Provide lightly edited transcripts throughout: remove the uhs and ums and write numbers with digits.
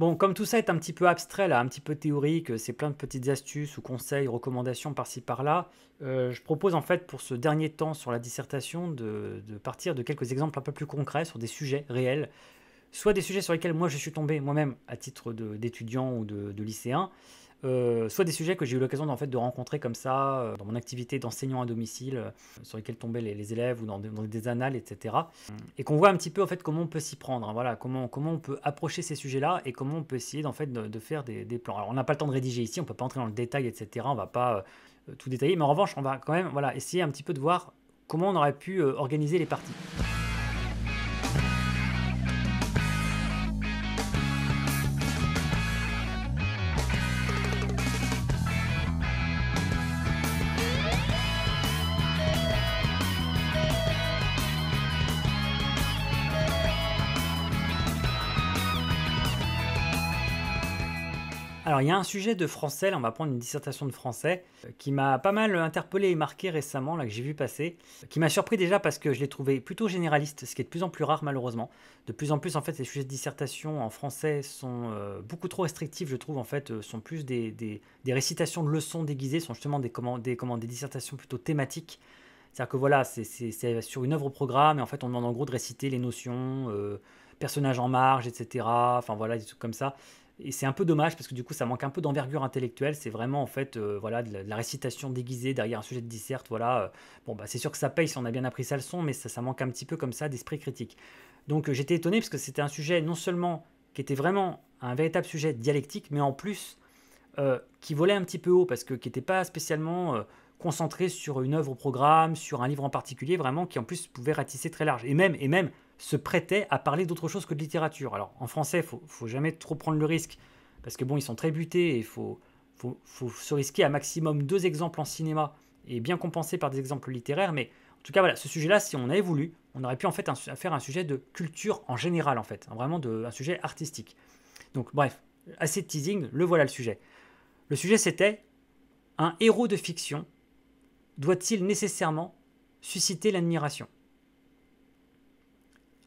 Bon, comme tout ça est un petit peu abstrait, là, un petit peu théorique, c'est plein de petites astuces ou conseils, recommandations par-ci par-là. Je propose en fait pour ce dernier temps sur la dissertation de partir de quelques exemples un peu plus concrets sur des sujets réels, soit des sujets sur lesquels moi je suis tombé moi-même à titre d'étudiant ou de lycéen, soit des sujets que j'ai eu l'occasion en fait, de rencontrer comme ça dans mon activité d'enseignant à domicile, sur lesquels tombaient les élèves ou dans des annales, etc. Et qu'on voit un petit peu en fait, comment on peut s'y prendre, hein, voilà, comment on peut approcher ces sujets-là et comment on peut essayer en fait, de faire des plans. Alors on n'a pas le temps de rédiger ici, on ne peut pas entrer dans le détail, etc. On ne va pas tout détailler, mais en revanche on va quand même voilà, essayer un petit peu de voir comment on aurait pu organiser les parties. Alors, il y a un sujet de français, là, on va prendre une dissertation de français, qui m'a pas mal interpellé et marqué récemment, là, que j'ai vu passer, qui m'a surpris déjà parce que je l'ai trouvé plutôt généraliste, ce qui est de plus en plus rare malheureusement. De plus en plus, en fait, les sujets de dissertation en français sont beaucoup trop restrictifs, je trouve, en fait, sont plus des récitations de leçons déguisées, sont justement des dissertations plutôt thématiques. C'est-à-dire que voilà, c'est sur une œuvre au programme, et en fait, on demande en gros de réciter les notions, personnages en marge, etc. Enfin voilà, des trucs comme ça. Et c'est un peu dommage parce que du coup, ça manque un peu d'envergure intellectuelle. C'est vraiment en fait, voilà, de la récitation déguisée derrière un sujet de disserte. Voilà. Bon, bah, c'est sûr que ça paye si on a bien appris sa leçon, mais ça manque un petit peu comme ça d'esprit critique. Donc j'étais étonné parce que c'était un sujet non seulement qui était vraiment un véritable sujet dialectique, mais en plus qui volait un petit peu haut parce que qui n'était pas spécialement concentré sur une œuvre au programme, sur un livre en particulier, vraiment qui en plus pouvait ratisser très large et même se prêtait à parler d'autre chose que de littérature. Alors en français, faut jamais trop prendre le risque parce que bon, ils sont très butés et faut se risquer à maximum 2 exemples en cinéma et bien compenser par des exemples littéraires. Mais en tout cas, voilà, ce sujet-là, si on avait voulu, on aurait pu en fait faire un sujet de culture en général, en fait, hein, vraiment un sujet artistique. Donc bref, assez de teasing, le voilà le sujet. Le sujet c'était: un héros de fiction doit-il nécessairement susciter l'admiration?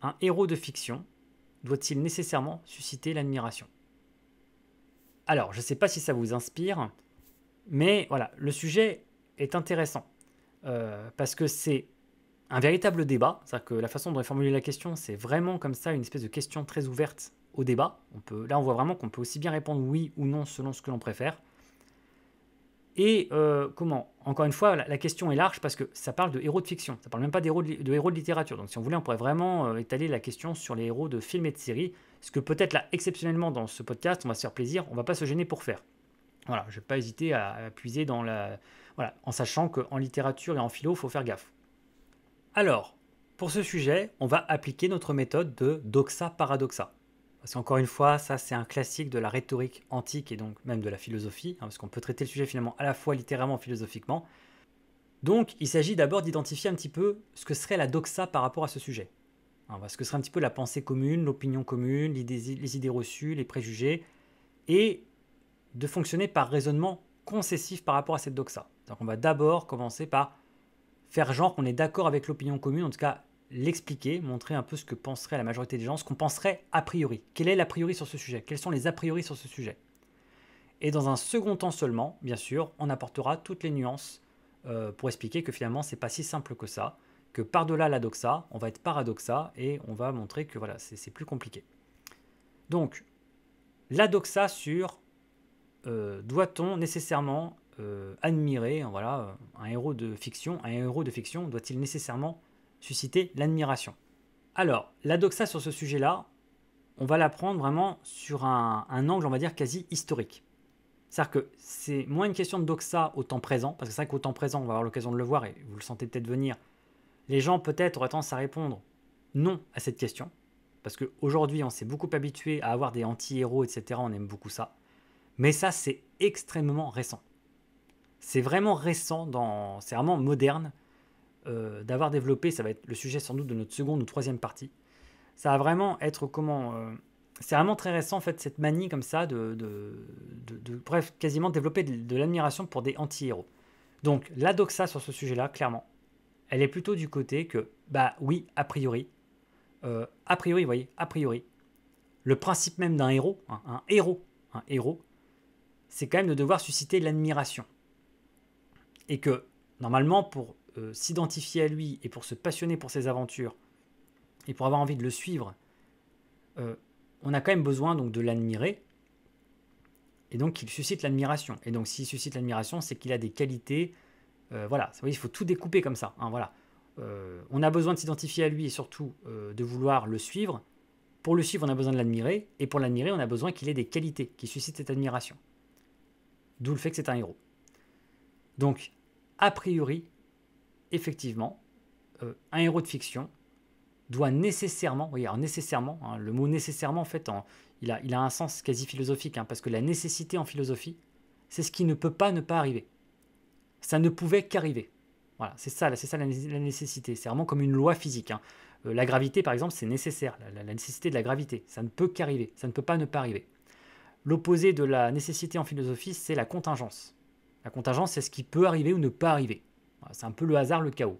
Un héros de fiction doit-il nécessairement susciter l'admiration? Alors, je ne sais pas si ça vous inspire, mais voilà, le sujet est intéressant parce que c'est un véritable débat. C'est-à-dire que la façon dont est formulée la question, c'est vraiment comme ça une espèce de question très ouverte au débat. Là, on voit vraiment qu'on peut aussi bien répondre oui ou non selon ce que l'on préfère. Et comment? Encore une fois, la question est large parce que ça parle de héros de fiction, ça parle même pas de héros de littérature. Donc si on voulait, on pourrait vraiment étaler la question sur les héros de films et de séries, ce que peut-être là, exceptionnellement dans ce podcast, on va se faire plaisir, on va pas se gêner pour faire. Voilà, je vais pas hésiter à puiser dans la... Voilà, en sachant qu'en littérature et en philo, il faut faire gaffe. Alors, pour ce sujet, on va appliquer notre méthode de doxa paradoxa. Parce qu'encore une fois, ça c'est un classique de la rhétorique antique et donc même de la philosophie, hein, parce qu'on peut traiter le sujet finalement à la fois littéralement et philosophiquement. Donc il s'agit d'abord d'identifier un petit peu ce que serait la doxa par rapport à ce sujet. Hein, ce que serait un petit peu la pensée commune, l'opinion commune, les idées reçues, les préjugés, et de fonctionner par raisonnement concessif par rapport à cette doxa. Donc on va d'abord commencer par faire genre qu'on est d'accord avec l'opinion commune, en tout cas l'expliquer, montrer un peu ce que penserait la majorité des gens, ce qu'on penserait a priori. Quel est l'a priori sur ce sujet? Quels sont les a priori sur ce sujet? Et dans un second temps seulement, bien sûr, on apportera toutes les nuances pour expliquer que finalement, c'est pas si simple que ça, que par-delà la doxa, on va être paradoxa et on va montrer que voilà, c'est plus compliqué. Donc, la doxa sur doit-on nécessairement admirer voilà, un héros de fiction? Un héros de fiction doit-il nécessairement susciter l'admiration? Alors, la doxa sur ce sujet-là, on va la prendre vraiment sur un angle, on va dire, quasi historique. C'est-à-dire que c'est moins une question de doxa au temps présent, parce que c'est vrai qu'au temps présent, on va avoir l'occasion de le voir, et vous le sentez peut-être venir, les gens peut-être auraient tendance à répondre non à cette question, parce qu'aujourd'hui, on s'est beaucoup habitué à avoir des anti-héros, etc., on aime beaucoup ça. Mais ça, c'est extrêmement récent. C'est vraiment récent, c'est vraiment moderne d'avoir développé, ça va être le sujet sans doute de notre seconde ou troisième partie. Ça va vraiment être comment... c'est vraiment très récent en fait cette manie comme ça bref, quasiment développer de l'admiration pour des anti-héros. Donc la doxa sur ce sujet-là, clairement, elle est plutôt du côté que, bah oui, a priori, vous voyez, a priori, le principe même d'un héros, un héros, c'est quand même de devoir susciter l'admiration. Et que, normalement, pour s'identifier à lui et pour se passionner pour ses aventures et pour avoir envie de le suivre, on a quand même besoin donc de l'admirer et donc qu'il suscite l'admiration. Et donc s'il suscite l'admiration, c'est qu'il a des qualités. Voilà, vous voyez, il faut tout découper comme ça. Voilà. On a besoin de s'identifier à lui et surtout de vouloir le suivre. Pour le suivre, on a besoin de l'admirer. Et pour l'admirer, on a besoin qu'il ait des qualités qui suscitent cette admiration. D'où le fait que c'est un héros. Donc, a priori, effectivement, un héros de fiction doit nécessairement, oui, alors nécessairement, le mot nécessairement, en fait, il a un sens quasi philosophique, parce que la nécessité en philosophie, c'est ce qui ne peut pas ne pas arriver. Ça ne pouvait qu'arriver. Voilà, c'est ça la nécessité. C'est vraiment comme une loi physique. La gravité, par exemple, c'est nécessaire. La nécessité de la gravité, ça ne peut qu'arriver. Ça ne peut pas ne pas arriver. L'opposé de la nécessité en philosophie, c'est la contingence. La contingence, c'est ce qui peut arriver ou ne pas arriver. Voilà, c'est un peu le hasard, le chaos.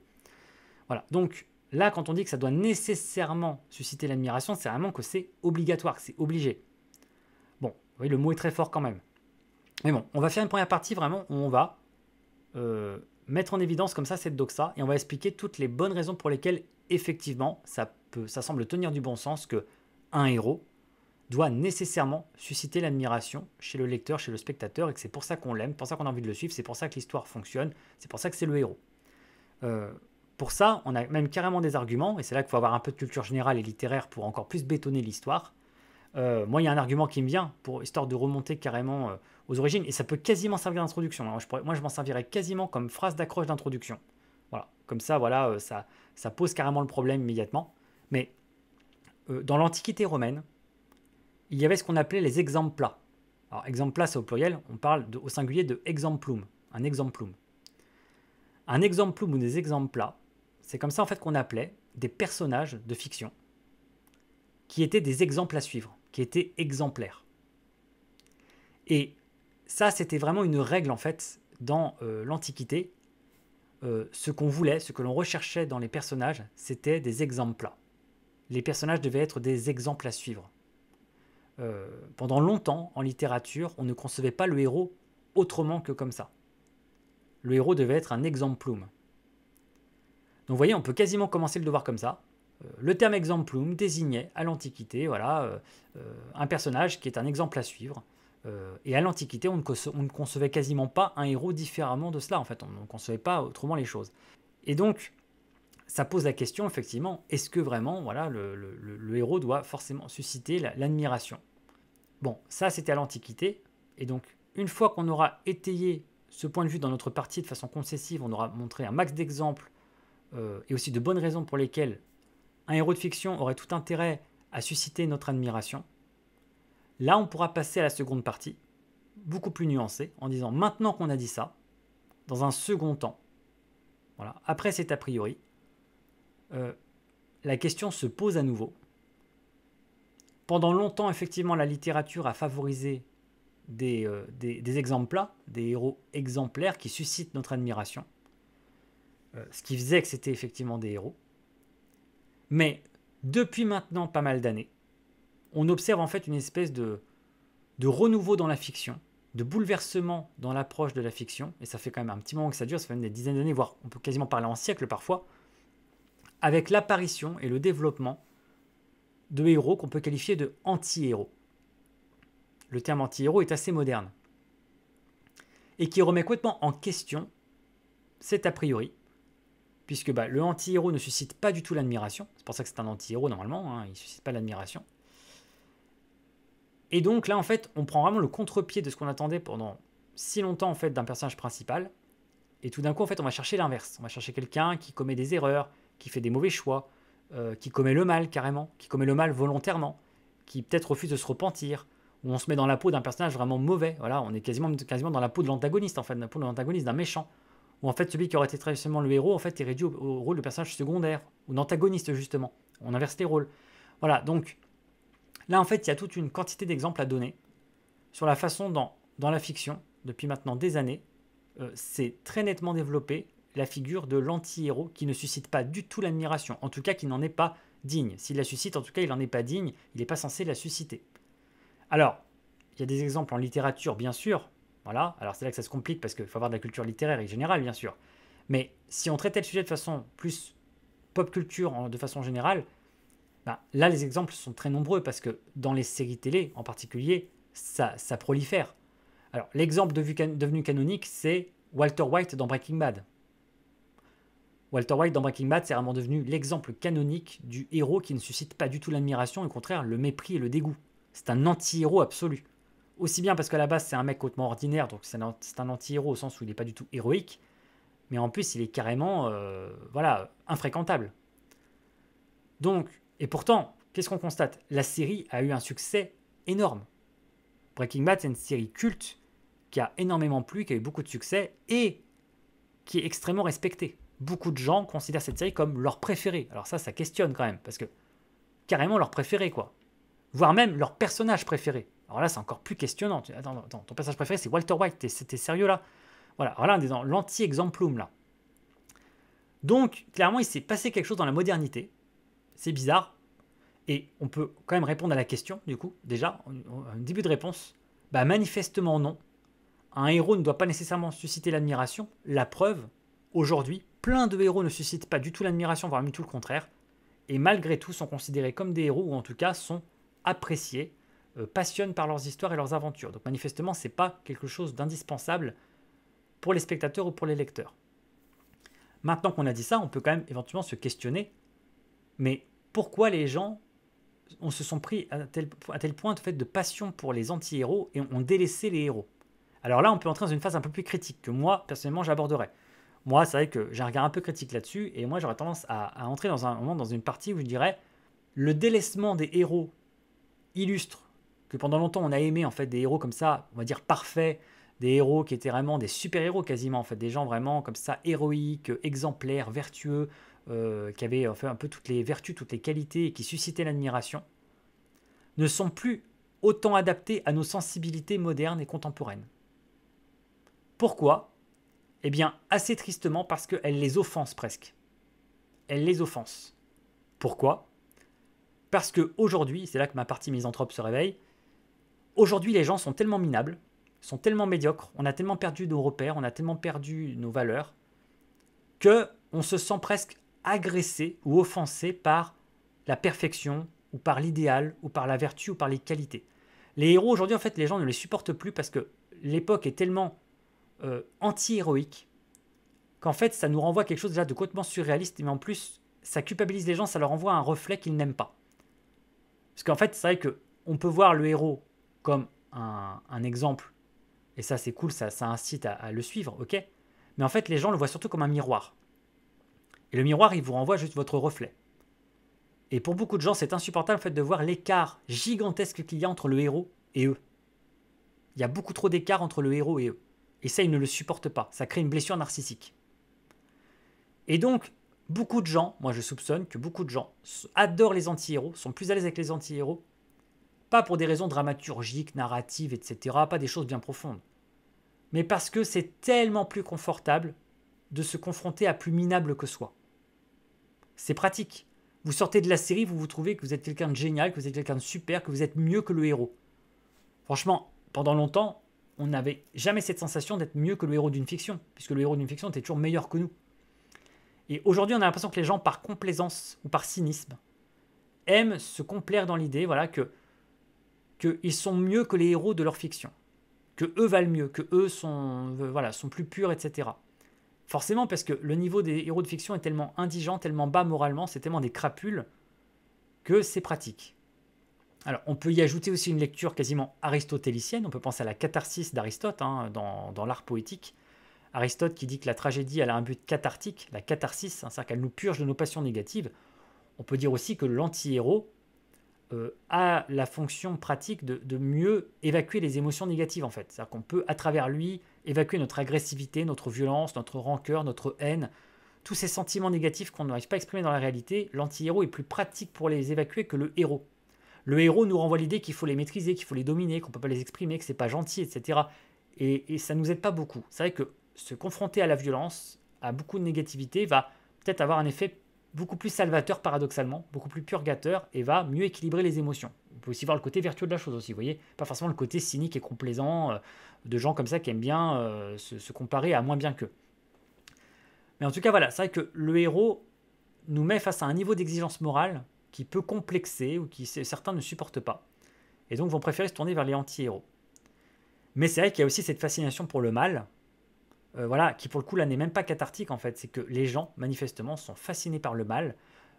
Voilà. Donc là, quand on dit que ça doit nécessairement susciter l'admiration, c'est vraiment que c'est obligatoire, c'est obligé. Bon, vous voyez, le mot est très fort quand même. Mais bon, on va faire une première partie vraiment où on va mettre en évidence comme ça cette doxa et on va expliquer toutes les bonnes raisons pour lesquelles effectivement ça semble tenir du bon sens que un héros doit nécessairement susciter l'admiration chez le lecteur, chez le spectateur, et que c'est pour ça qu'on l'aime, pour ça qu'on a envie de le suivre, c'est pour ça que l'histoire fonctionne, c'est pour ça que c'est le héros. Pour ça, on a même carrément des arguments, et c'est là qu'il faut avoir un peu de culture générale et littéraire pour encore plus bétonner l'histoire. Moi, il y a un argument qui me vient, histoire de remonter carrément aux origines, et ça peut quasiment servir d'introduction. Moi, je m'en servirais quasiment comme phrase d'accroche d'introduction. Voilà, comme ça, voilà, ça pose carrément le problème immédiatement. Mais dans l'Antiquité romaine, il y avait ce qu'on appelait les exempla. Alors, exempla, c'est au pluriel, on parle au singulier de exemplum, un exemplum. Un exemplum ou des exempla, c'est comme ça en fait qu'on appelait des personnages de fiction qui étaient des exemples à suivre, qui étaient exemplaires. Et ça, c'était vraiment une règle en fait dans l'Antiquité. Ce qu'on voulait, ce que l'on recherchait dans les personnages, c'était des exempla. Les personnages devaient être des exemples à suivre. Pendant longtemps, en littérature, on ne concevait pas le héros autrement que comme ça. Le héros devait être un exemplum. Donc vous voyez, on peut quasiment commencer le devoir comme ça. Le terme exemplum désignait à l'Antiquité un personnage qui est un exemple à suivre. Et à l'Antiquité, on ne concevait quasiment pas un héros différemment de cela. En fait, on ne concevait pas autrement les choses. Et donc, ça pose la question, effectivement, est-ce que vraiment voilà, le héros doit forcément susciter l'admiration? Bon, ça c'était à l'Antiquité, et donc une fois qu'on aura étayé ce point de vue dans notre partie de façon concessive, on aura montré un max d'exemples et aussi de bonnes raisons pour lesquelles un héros de fiction aurait tout intérêt à susciter notre admiration. Là, on pourra passer à la seconde partie, beaucoup plus nuancée, en disant maintenant qu'on a dit ça, dans un second temps, voilà, après cet a priori, la question se pose à nouveau. Pendant longtemps, effectivement, la littérature a favorisé des exemples-là, des héros exemplaires qui suscitent notre admiration, ce qui faisait que c'était effectivement des héros. Mais depuis maintenant pas mal d'années, on observe en fait une espèce de renouveau dans la fiction, de bouleversement dans l'approche de la fiction, et ça fait quand même un petit moment que ça dure, ça fait même des dizaines d'années, voire on peut quasiment parler en siècles parfois, avec l'apparition et le développement de héros qu'on peut qualifier de anti-héros. Le terme anti-héros est assez moderne, et qui remet complètement en question cet a priori, puisque le anti-héros ne suscite pas du tout l'admiration, c'est pour ça que c'est un anti-héros normalement, il ne suscite pas l'admiration. Et donc là, en fait, on prend vraiment le contre-pied de ce qu'on attendait pendant si longtemps en fait d'un personnage principal. Et tout d'un coup, en fait, on va chercher l'inverse. On va chercher quelqu'un qui commet des erreurs, qui fait des mauvais choix, qui commet le mal carrément, qui commet le mal volontairement, qui peut-être refuse de se repentir, où on se met dans la peau d'un personnage vraiment mauvais. Voilà, on est quasiment dans la peau de l'antagoniste, en fait, dans la peau de l'antagoniste, d'un méchant. Ou en fait, celui qui aurait été traditionnellement le héros, en fait, est réduit au rôle de personnage secondaire, ou d'antagoniste, justement. On inverse les rôles. Voilà, donc là, en fait, il y a toute une quantité d'exemples à donner sur la façon dans la fiction, depuis maintenant des années, c'est très nettement développé la figure de l'anti-héros qui ne suscite pas du tout l'admiration, en tout cas qui n'en est pas digne. S'il la suscite, en tout cas, il n'en est pas digne, il n'est pas censé la susciter. Alors, il y a des exemples en littérature, bien sûr. Voilà, alors c'est là que ça se complique parce qu'il faut avoir de la culture littéraire et générale, bien sûr. Mais si on traitait le sujet de façon plus pop culture, de façon générale, ben, là, les exemples sont très nombreux parce que dans les séries télé, en particulier, ça prolifère. Alors, l'exemple devenu canonique, c'est Walter White dans Breaking Bad. Walter White dans Breaking Bad, c'est vraiment devenu l'exemple canonique du héros qui ne suscite pas du tout l'admiration, au contraire, le mépris et le dégoût. C'est un anti-héros absolu. Aussi bien parce qu'à la base, c'est un mec complètement ordinaire, donc c'est un anti-héros au sens où il n'est pas du tout héroïque, mais en plus, il est carrément voilà, infréquentable. Donc, et pourtant, qu'est-ce qu'on constate? La série a eu un succès énorme. Breaking Bad, c'est une série culte qui a énormément plu, qui a eu beaucoup de succès et qui est extrêmement respectée. Beaucoup de gens considèrent cette série comme leur préférée. Alors ça questionne quand même, parce que carrément leur préféré, quoi. Voire même leur personnage préféré. Alors là, c'est encore plus questionnant. Attends, ton personnage préféré, c'est Walter White, t'es sérieux là? Voilà, alors là, on est dans l'anti-exemplum, là. Donc, clairement, il s'est passé quelque chose dans la modernité. C'est bizarre. Et on peut quand même répondre à la question, du coup, déjà, un début de réponse. Bah, manifestement, non. Un héros ne doit pas nécessairement susciter l'admiration. La preuve, aujourd'hui, plein de héros ne suscitent pas du tout l'admiration, voire même tout le contraire. Et malgré tout, sont considérés comme des héros, ou en tout cas sont appréciés, passionnent par leurs histoires et leurs aventures. Donc manifestement, ce n'est pas quelque chose d'indispensable pour les spectateurs ou pour les lecteurs. Maintenant qu'on a dit ça, on peut quand même éventuellement se questionner, mais pourquoi les gens se sont pris à tel point de passion pour les anti-héros et ont délaissé les héros? Alors là, on peut entrer dans une phase un peu plus critique que moi, personnellement, j'aborderai. Moi, c'est vrai que j'ai un regard un peu critique là-dessus, et moi, j'aurais tendance à entrer dans un moment, dans une partie où je dirais le délaissement des héros illustre que pendant longtemps, on a aimé en fait des héros comme ça, on va dire parfaits, des héros qui étaient vraiment des super-héros quasiment, en fait, des gens vraiment comme ça, héroïques, exemplaires, vertueux, qui avaient fait un peu toutes les vertus, toutes les qualités et qui suscitaient l'admiration, ne sont plus autant adaptés à nos sensibilités modernes et contemporaines. Pourquoi? Eh bien, assez tristement parce qu'elle les offense presque. Elle les offense. Pourquoi? Parce qu'aujourd'hui, c'est là que ma partie misanthrope se réveille, aujourd'hui les gens sont tellement minables, sont tellement médiocres, on a tellement perdu nos repères, on a tellement perdu nos valeurs, qu'on se sent presque agressé ou offensé par la perfection, ou par l'idéal, ou par la vertu, ou par les qualités. Les héros aujourd'hui, en fait, les gens ne les supportent plus parce que l'époque est tellement anti-héroïque qu'en fait, ça nous renvoie à quelque chose déjà de complètement surréaliste, mais en plus, ça culpabilise les gens, ça leur envoie un reflet qu'ils n'aiment pas. Parce qu'en fait, c'est vrai qu'on peut voir le héros comme un exemple, et ça c'est cool, ça incite à le suivre, ok? Mais en fait, les gens le voient surtout comme un miroir. Et le miroir, il vous renvoie juste votre reflet. Et pour beaucoup de gens, c'est insupportable en fait, de voir l'écart gigantesque qu'il y a entre le héros et eux. Il y a beaucoup trop d'écart entre le héros et eux. Et ça, ils ne le supportent pas. Ça crée une blessure narcissique. Et donc, beaucoup de gens, moi je soupçonne que beaucoup de gens adorent les anti-héros, sont plus à l'aise avec les anti-héros, pas pour des raisons dramaturgiques, narratives, etc., pas des choses bien profondes, mais parce que c'est tellement plus confortable de se confronter à plus minable que soi. C'est pratique. Vous sortez de la série, vous trouvez que vous êtes quelqu'un de génial, que vous êtes quelqu'un de super, que vous êtes mieux que le héros. Franchement, pendant longtemps, on n'avait jamais cette sensation d'être mieux que le héros d'une fiction, puisque le héros d'une fiction était toujours meilleur que nous. Et aujourd'hui, on a l'impression que les gens, par complaisance ou par cynisme, aiment se complaire dans l'idée voilà, qu'ils sont mieux que les héros de leur fiction, que eux valent mieux, que eux sont plus purs, etc. Forcément, parce que le niveau des héros de fiction est tellement indigent, tellement bas moralement, c'est tellement des crapules, que c'est pratique. Alors, on peut y ajouter aussi une lecture quasiment aristotélicienne, on peut penser à la catharsis d'Aristote dans l'art poétique. Aristote qui dit que la tragédie elle a un but cathartique, la catharsis, c'est-à-dire qu'elle nous purge de nos passions négatives. On peut dire aussi que l'anti-héros a la fonction pratique de mieux évacuer les émotions négatives en fait. C'est-à-dire qu'on peut à travers lui évacuer notre agressivité, notre violence, notre rancœur, notre haine, tous ces sentiments négatifs qu'on n'arrive pas à exprimer dans la réalité. L'anti-héros est plus pratique pour les évacuer que le héros. Le héros nous renvoie l'idée qu'il faut les maîtriser, qu'il faut les dominer, qu'on ne peut pas les exprimer, que c'est pas gentil, etc. Et ça ne nous aide pas beaucoup. C'est vrai que se confronter à la violence, à beaucoup de négativité, va peut-être avoir un effet beaucoup plus salvateur paradoxalement, beaucoup plus purgateur et va mieux équilibrer les émotions. On peut aussi voir le côté vertueux de la chose aussi, vous voyez, pas forcément le côté cynique et complaisant de gens comme ça qui aiment bien se comparer à moins bien qu'eux. Mais en tout cas, voilà, c'est vrai que le héros nous met face à un niveau d'exigence morale qui peut complexer ou qui certains ne supportent pas. Et donc vont préférer se tourner vers les anti-héros. Mais c'est vrai qu'il y a aussi cette fascination pour le mal, voilà, qui pour le coup là n'est même pas cathartique en fait. C'est que les gens, manifestement, sont fascinés par le mal,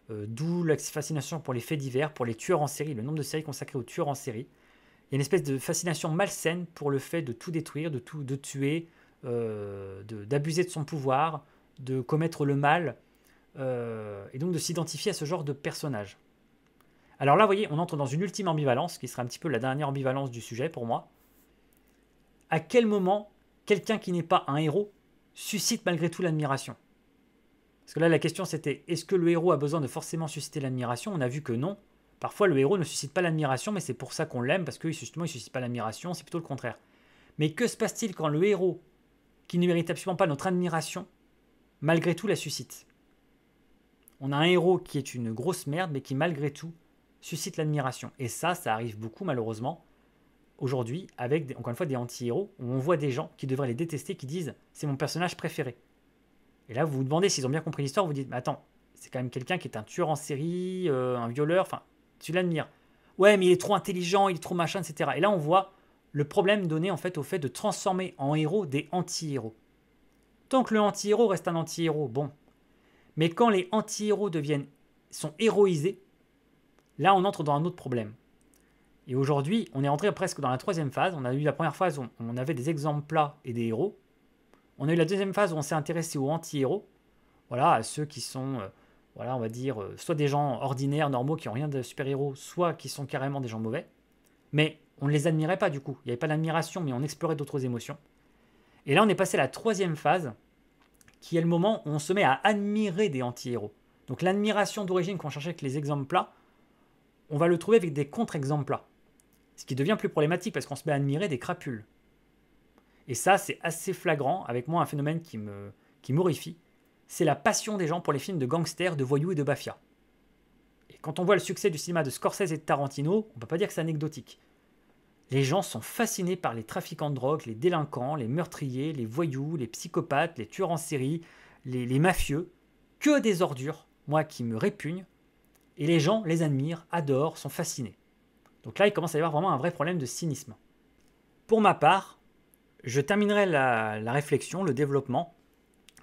d'où la fascination pour les faits divers, pour les tueurs en série, le nombre de séries consacrées aux tueurs en série. Il y a une espèce de fascination malsaine pour le fait de tout détruire, de tuer, d'abuser de son pouvoir, de commettre le mal, et donc de s'identifier à ce genre de personnage. Alors là, vous voyez, on entre dans une ultime ambivalence, qui sera un petit peu la dernière ambivalence du sujet pour moi. À quel moment quelqu'un qui n'est pas un héros suscite malgré tout l'admiration? Parce que là, la question c'était, est-ce que le héros a besoin de forcément susciter l'admiration? On a vu que non. Parfois, le héros ne suscite pas l'admiration, mais c'est pour ça qu'on l'aime, parce que justement, il ne suscite pas l'admiration, c'est plutôt le contraire. Mais que se passe-t-il quand le héros, qui ne mérite absolument pas notre admiration, malgré tout la suscite? On a un héros qui est une grosse merde, mais qui malgré tout suscite l'admiration. Et ça arrive beaucoup malheureusement aujourd'hui avec, encore une fois, des anti-héros, où on voit des gens qui devraient les détester, qui disent « c'est mon personnage préféré ». Et là, vous vous demandez s'ils ont bien compris l'histoire, vous dites « mais attends, c'est quand même quelqu'un qui est un tueur en série, un violeur, enfin, tu l'admires. Ouais, mais il est trop intelligent, il est trop machin, etc. » Et là, on voit le problème donné en fait au fait de transformer en héros des anti-héros. Tant que le anti-héros reste un anti-héros, bon. Mais quand les anti-héros sont héroïsés, là, on entre dans un autre problème. Et aujourd'hui, on est entré presque dans la troisième phase. On a eu la première phase où on avait des exemples plats et des héros. On a eu la deuxième phase où on s'est intéressé aux anti-héros. Voilà, à ceux qui sont, voilà, on va dire, soit des gens ordinaires, normaux, qui n'ont rien de super-héros, soit qui sont carrément des gens mauvais. Mais on ne les admirait pas du coup. Il n'y avait pas d'admiration, mais on explorait d'autres émotions. Et là, on est passé à la troisième phase, qui est le moment où on se met à admirer des anti-héros. Donc l'admiration d'origine qu'on cherchait avec les exemples plats, on va le trouver avec des contre-exemples plats. Ce qui devient plus problématique parce qu'on se met à admirer des crapules. Et ça, c'est assez flagrant, avec moi un phénomène qui m'horrifie, c'est la passion des gens pour les films de gangsters, de voyous et de mafia. Et quand on voit le succès du cinéma de Scorsese et de Tarantino, on ne peut pas dire que c'est anecdotique. Les gens sont fascinés par les trafiquants de drogue, les délinquants, les meurtriers, les voyous, les psychopathes, les tueurs en série, les mafieux, que des ordures, moi qui me répugnent, et les gens les admirent, adorent, sont fascinés. Donc là, il commence à y avoir vraiment un vrai problème de cynisme. Pour ma part, je terminerai la réflexion, le développement,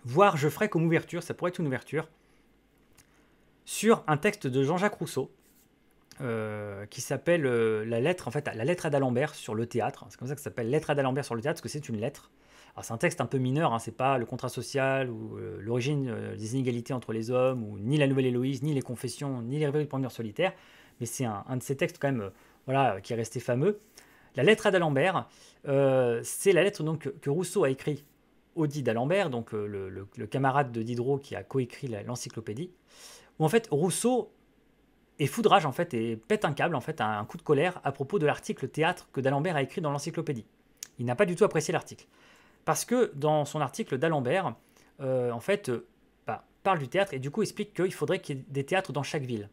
voire je ferai comme ouverture, ça pourrait être une ouverture, sur un texte de Jean-Jacques Rousseau, qui s'appelle la lettre à d'Alembert sur le théâtre. C'est comme ça que ça s'appelle, lettre à d'Alembert sur le théâtre, parce que c'est une lettre. Alors c'est un texte un peu mineur, hein, c'est pas le contrat social ou l'origine des inégalités entre les hommes, ou ni la Nouvelle Héloïse, ni les Confessions, ni les Rêveries du promeneur solitaire, mais c'est un de ces textes quand même voilà, qui est resté fameux. La lettre à d'Alembert, c'est la lettre donc, que Rousseau a écrite au dit d'Alembert, donc le camarade de Diderot qui a coécrit l'encyclopédie, où en fait Rousseau et foudrage en fait et pète un câble, en fait, un coup de colère à propos de l'article théâtre que d'Alembert a écrit dans l'encyclopédie. Il n'a pas du tout apprécié l'article. Parce que dans son article d'Alembert, en fait, parle du théâtre et du coup explique qu'il faudrait qu'il y ait des théâtres dans chaque ville.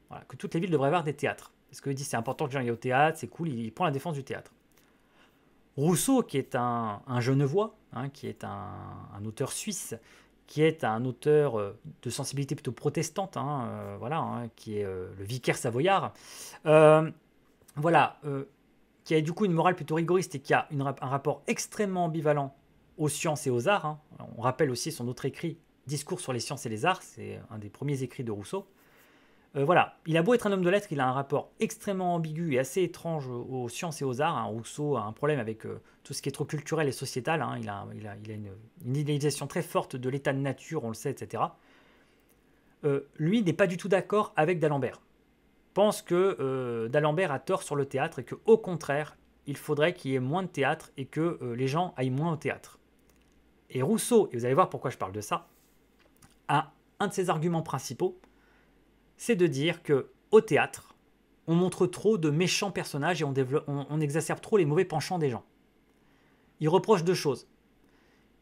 Voilà, que toutes les villes devraient avoir des théâtres. Parce qu'il dit c'est important que les gens aillent au théâtre, c'est cool, il prend la défense du théâtre. Rousseau, qui est un Genevois, hein, qui est un auteur suisse, qui est un auteur de sensibilité plutôt protestante, hein, voilà, hein, qui est le vicaire savoyard, voilà, qui a du coup une morale plutôt rigoriste et qui a un rapport extrêmement ambivalent aux sciences et aux arts. Hein. On rappelle aussi son autre écrit, Discours sur les sciences et les arts, c'est un des premiers écrits de Rousseau. Voilà, il a beau être un homme de lettres, il a un rapport extrêmement ambigu et assez étrange aux sciences et aux arts. Hein. Rousseau a un problème avec tout ce qui est trop culturel et sociétal. Hein. Il a une idéalisation très forte de l'état de nature, on le sait, etc. Lui n'est pas du tout d'accord avec d'Alembert. Pense que d'Alembert a tort sur le théâtre et qu'au contraire, il faudrait qu'il y ait moins de théâtre et que les gens aillent moins au théâtre. Et Rousseau, et vous allez voir pourquoi je parle de ça, a un de ses arguments principaux, c'est de dire qu'au théâtre, on montre trop de méchants personnages et on exacerbe trop les mauvais penchants des gens. Il reproche deux choses.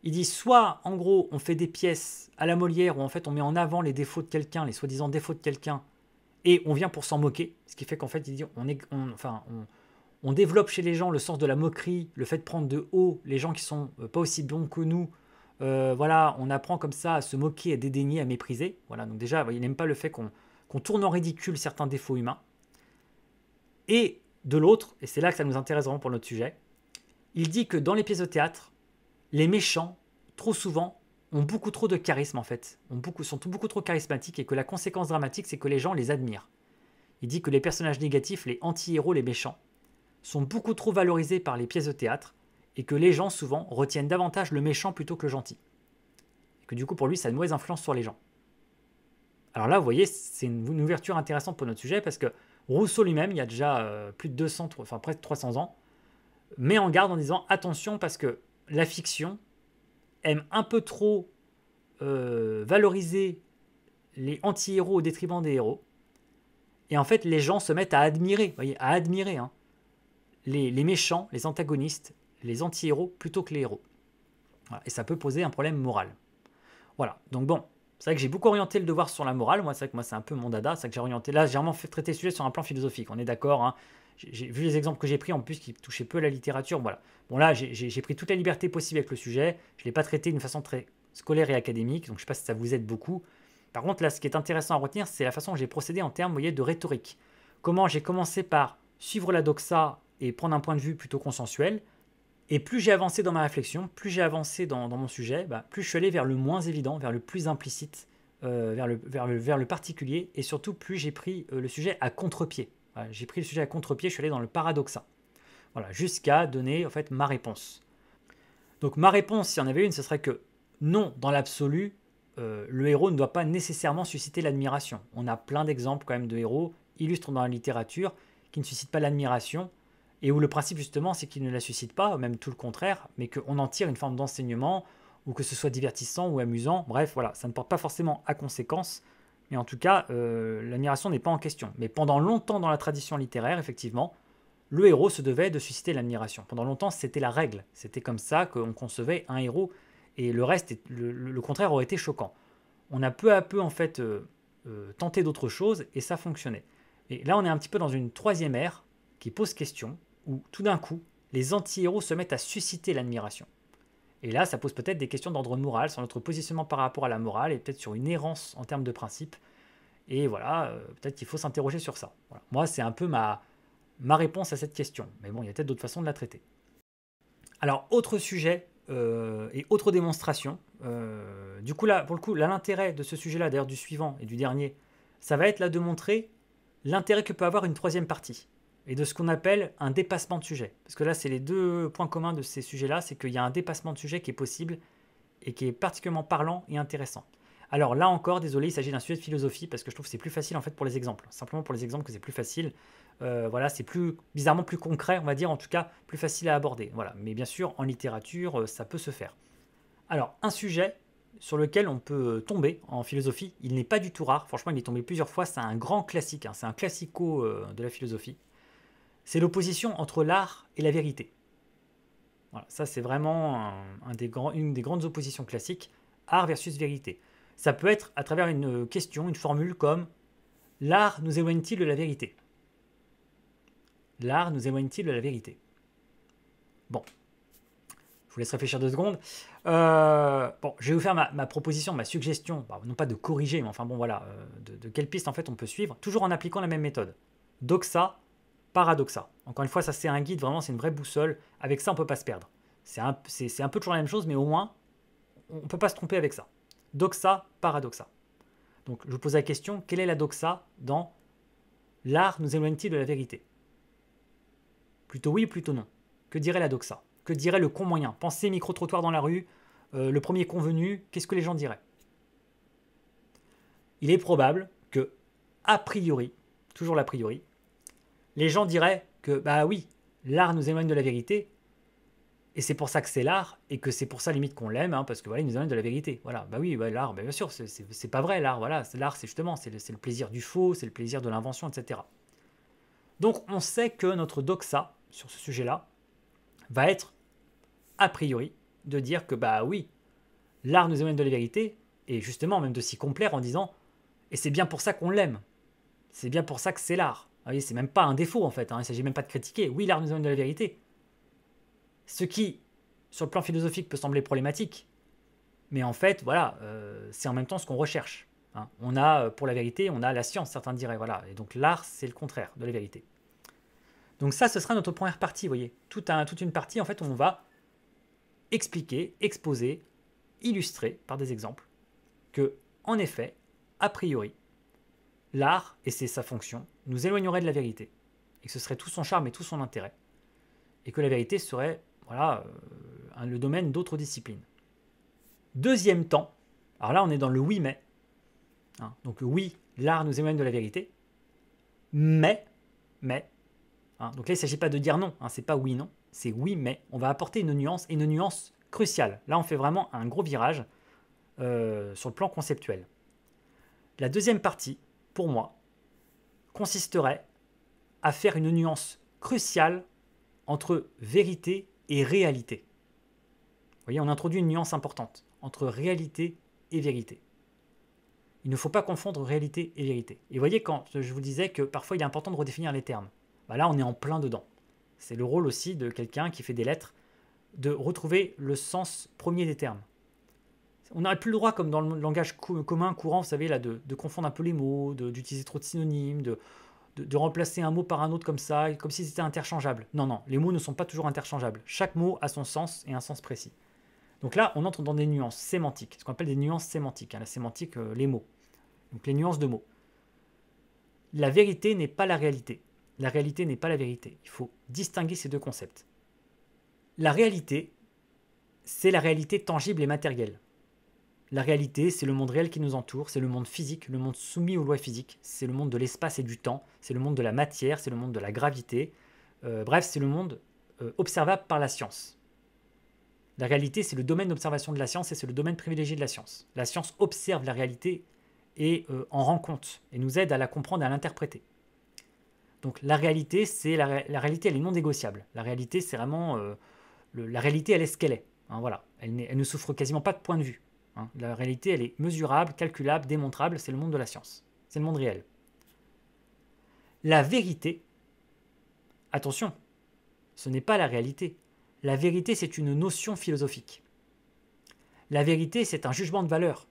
Il dit soit, en gros, on fait des pièces à la Molière où en fait on met en avant les défauts de quelqu'un, les soi-disant défauts de quelqu'un, et on vient pour s'en moquer. Ce qui fait qu'en fait, il dit, on développe chez les gens le sens de la moquerie, le fait de prendre de haut les gens qui sont pas aussi bons que nous. Voilà, on apprend comme ça à se moquer, à dédaigner, à mépriser. Voilà, donc déjà, il n'aime pas le fait qu'on tourne en ridicule certains défauts humains. Et de l'autre, et c'est là que ça nous intéresse vraiment pour notre sujet, il dit que dans les pièces de théâtre, les méchants, trop souvent, ont beaucoup trop de charisme en fait, sont beaucoup trop charismatiques et que la conséquence dramatique, c'est que les gens les admirent. Il dit que les personnages négatifs, les anti-héros, les méchants, sont beaucoup trop valorisés par les pièces de théâtre et que les gens, souvent, retiennent davantage le méchant plutôt que le gentil. Et que du coup, pour lui, ça a une mauvaise influence sur les gens. Alors là, vous voyez, c'est une ouverture intéressante pour notre sujet parce que Rousseau lui-même, il y a déjà plus de 200, enfin presque 300 ans, met en garde en disant attention parce que la fiction aime un peu trop valoriser les anti-héros au détriment des héros. Et en fait, les gens se mettent à admirer, vous voyez, à admirer les méchants, les antagonistes, les anti-héros plutôt que les héros. Voilà. Et ça peut poser un problème moral. Voilà, donc bon, c'est vrai que j'ai beaucoup orienté le devoir sur la morale. Moi, c'est vrai que moi, c'est un peu mon dada. C'est vrai que j'ai orienté. Là, j'ai vraiment fait traiter le sujet sur un plan philosophique. On est d'accord. Hein. J'ai vu les exemples que j'ai pris en plus qui touchaient peu à la littérature. Voilà. Bon, là, j'ai pris toute la liberté possible avec le sujet. Je ne l'ai pas traité d'une façon très scolaire et académique. Donc, je ne sais pas si ça vous aide beaucoup. Par contre, là, ce qui est intéressant à retenir, c'est la façon dont j'ai procédé en termes, vous voyez, de rhétorique. Comment j'ai commencé par suivre la doxa et prendre un point de vue plutôt consensuel. Et plus j'ai avancé dans ma réflexion, plus j'ai avancé dans mon sujet, plus je suis allé vers le moins évident, vers le plus implicite, vers le particulier, et surtout plus j'ai pris le sujet à contre-pied. Voilà, j'ai pris le sujet à contre-pied, je suis allé dans le paradoxa. Voilà, jusqu'à donner en fait ma réponse. Donc ma réponse, s'il y en avait une, ce serait que non, dans l'absolu, le héros ne doit pas nécessairement susciter l'admiration. On a plein d'exemples quand même de héros illustres dans la littérature qui ne suscitent pas l'admiration, et où le principe justement c'est qu'il ne la suscite pas, même tout le contraire, mais qu'on en tire une forme d'enseignement, ou que ce soit divertissant ou amusant, bref, voilà, ça ne porte pas forcément à conséquence, mais en tout cas, l'admiration n'est pas en question. Mais pendant longtemps dans la tradition littéraire, effectivement, le héros se devait de susciter l'admiration. Pendant longtemps, c'était la règle, c'était comme ça qu'on concevait un héros, et le reste, le contraire aurait été choquant. On a peu à peu en fait tenté d'autres choses, et ça fonctionnait. Et là, on est un petit peu dans une troisième ère qui pose question, où tout d'un coup, les anti-héros se mettent à susciter l'admiration. Et là, ça pose peut-être des questions d'ordre moral, sur notre positionnement par rapport à la morale, et peut-être sur une errance en termes de principe. Et voilà, peut-être qu'il faut s'interroger sur ça. Voilà. Moi, c'est un peu ma réponse à cette question. Mais bon, il y a peut-être d'autres façons de la traiter. Alors, autre sujet et autre démonstration. Du coup, là, pour le coup, là, l'intérêt de ce sujet-là, d'ailleurs du suivant et du dernier, ça va être là de montrer l'intérêt que peut avoir une troisième partie et de ce qu'on appelle un dépassement de sujet. Parce que là, c'est les deux points communs de ces sujets-là, c'est qu'il y a un dépassement de sujet qui est possible et qui est particulièrement parlant et intéressant. Alors là encore, désolé, il s'agit d'un sujet de philosophie parce que je trouve que c'est plus facile en fait pour les exemples. Simplement pour les exemples que c'est plus facile. Voilà, c'est bizarrement plus concret, on va dire, en tout cas plus facile à aborder. Voilà, mais bien sûr, en littérature, ça peut se faire. Alors, un sujet sur lequel on peut tomber en philosophie, il n'est pas du tout rare. Franchement, il est tombé plusieurs fois. C'est un grand classique, hein, c'est un classico de la philosophie. C'est l'opposition entre l'art et la vérité. Voilà, ça, c'est vraiment une des grandes oppositions classiques, art versus vérité. Ça peut être à travers une question, une formule comme « L'art nous éloigne-t-il de la vérité ?» L'art nous éloigne-t-il de la vérité? Bon, je vous laisse réfléchir 2 secondes. Bon, je vais vous faire ma proposition, ma suggestion, non pas de corriger, mais enfin bon voilà, de quelle piste en fait on peut suivre, toujours en appliquant la même méthode. Doxa, paradoxa. Encore une fois, ça c'est un guide, vraiment c'est une vraie boussole. Avec ça, on ne peut pas se perdre. C'est un peu toujours la même chose, mais au moins, on ne peut pas se tromper avec ça. Doxa, paradoxa. Donc je vous pose la question, quelle est la doxa dans l'art nous éloigne-t-il de la vérité? Plutôt oui, plutôt non. Que dirait la doxa? Que dirait le con moyen? Pensez micro-trottoir dans la rue, le premier convenu, qu'est-ce que les gens diraient? Il est probable que, a priori, toujours l'a priori, les gens diraient que, bah oui, l'art nous éloigne de la vérité, et c'est pour ça que c'est l'art, et que c'est pour ça limite qu'on l'aime, hein, parce que voilà, il nous éloigne de la vérité. Voilà, bah oui, bah, l'art, bah, bien sûr, c'est pas vrai l'art, voilà, l'art c'est justement, c'est le plaisir du faux, c'est le plaisir de l'invention, etc. Donc on sait que notre doxa, sur ce sujet-là, va être, a priori, de dire que bah oui, l'art nous éloigne de la vérité, et justement même de s'y complaire en disant et c'est bien pour ça qu'on l'aime, c'est bien pour ça que c'est l'art. Vous voyez, c'est même pas un défaut en fait, hein, il ne s'agit même pas de critiquer. Oui, l'art nous éloigne de la vérité. Ce qui, sur le plan philosophique, peut sembler problématique, mais en fait, voilà, c'est en même temps ce qu'on recherche. Hein. On a, pour la vérité, on a la science, certains diraient, voilà. Et donc l'art, c'est le contraire de la vérité. Donc ça, ce sera notre première partie, vous voyez. Toute une partie, en fait, où on va expliquer, exposer, illustrer par des exemples que, en effet, a priori, l'art, et c'est sa fonction, nous éloignerait de la vérité. Et que ce serait tout son charme et tout son intérêt. Et que la vérité serait, voilà, le domaine d'autres disciplines. Deuxième temps, alors là, on est dans le oui, mais. Hein, donc oui, l'art nous éloigne de la vérité. Mais. Hein, donc là, il ne s'agit pas de dire non, hein, c'est pas oui, non. C'est oui, mais. On va apporter une nuance, et une nuance cruciale. Là, on fait vraiment un gros virage sur le plan conceptuel. La deuxième partie, pour moi, consisterait à faire une nuance cruciale entre vérité et réalité. Vous voyez, on introduit une nuance importante entre réalité et vérité. Il ne faut pas confondre réalité et vérité. Et vous voyez, quand je vous disais que parfois il est important de redéfinir les termes, bah là on est en plein dedans. C'est le rôle aussi de quelqu'un qui fait des lettres de retrouver le sens premier des termes. On n'aurait plus le droit, comme dans le langage commun, courant, vous savez, là, de confondre un peu les mots, d'utiliser trop de synonymes, de remplacer un mot par un autre comme ça, comme si c'était interchangeable. Non, non, les mots ne sont pas toujours interchangeables. Chaque mot a son sens et un sens précis. Donc là, on entre dans des nuances sémantiques, ce qu'on appelle des nuances sémantiques. Hein, la sémantique, les mots. Donc les nuances de mots. La vérité n'est pas la réalité. La réalité n'est pas la vérité. Il faut distinguer ces deux concepts. La réalité, c'est la réalité tangible et matérielle. La réalité, c'est le monde réel qui nous entoure, c'est le monde physique, le monde soumis aux lois physiques, c'est le monde de l'espace et du temps, c'est le monde de la matière, c'est le monde de la gravité. Bref, c'est le monde observable par la science. La réalité, c'est le domaine d'observation de la science et c'est le domaine privilégié de la science. La science observe la réalité et en rend compte et nous aide à la comprendre et à l'interpréter. Donc la réalité, c'est la réalité, elle est non négociable. La réalité, c'est vraiment la réalité, elle est ce qu'elle est. Hein, voilà, elle ne souffre quasiment pas de point de vue. Hein. La réalité, elle est mesurable, calculable, démontrable. C'est le monde de la science. C'est le monde réel. La vérité, attention, ce n'est pas la réalité. La vérité, c'est une notion philosophique. La vérité, c'est un jugement de valeur.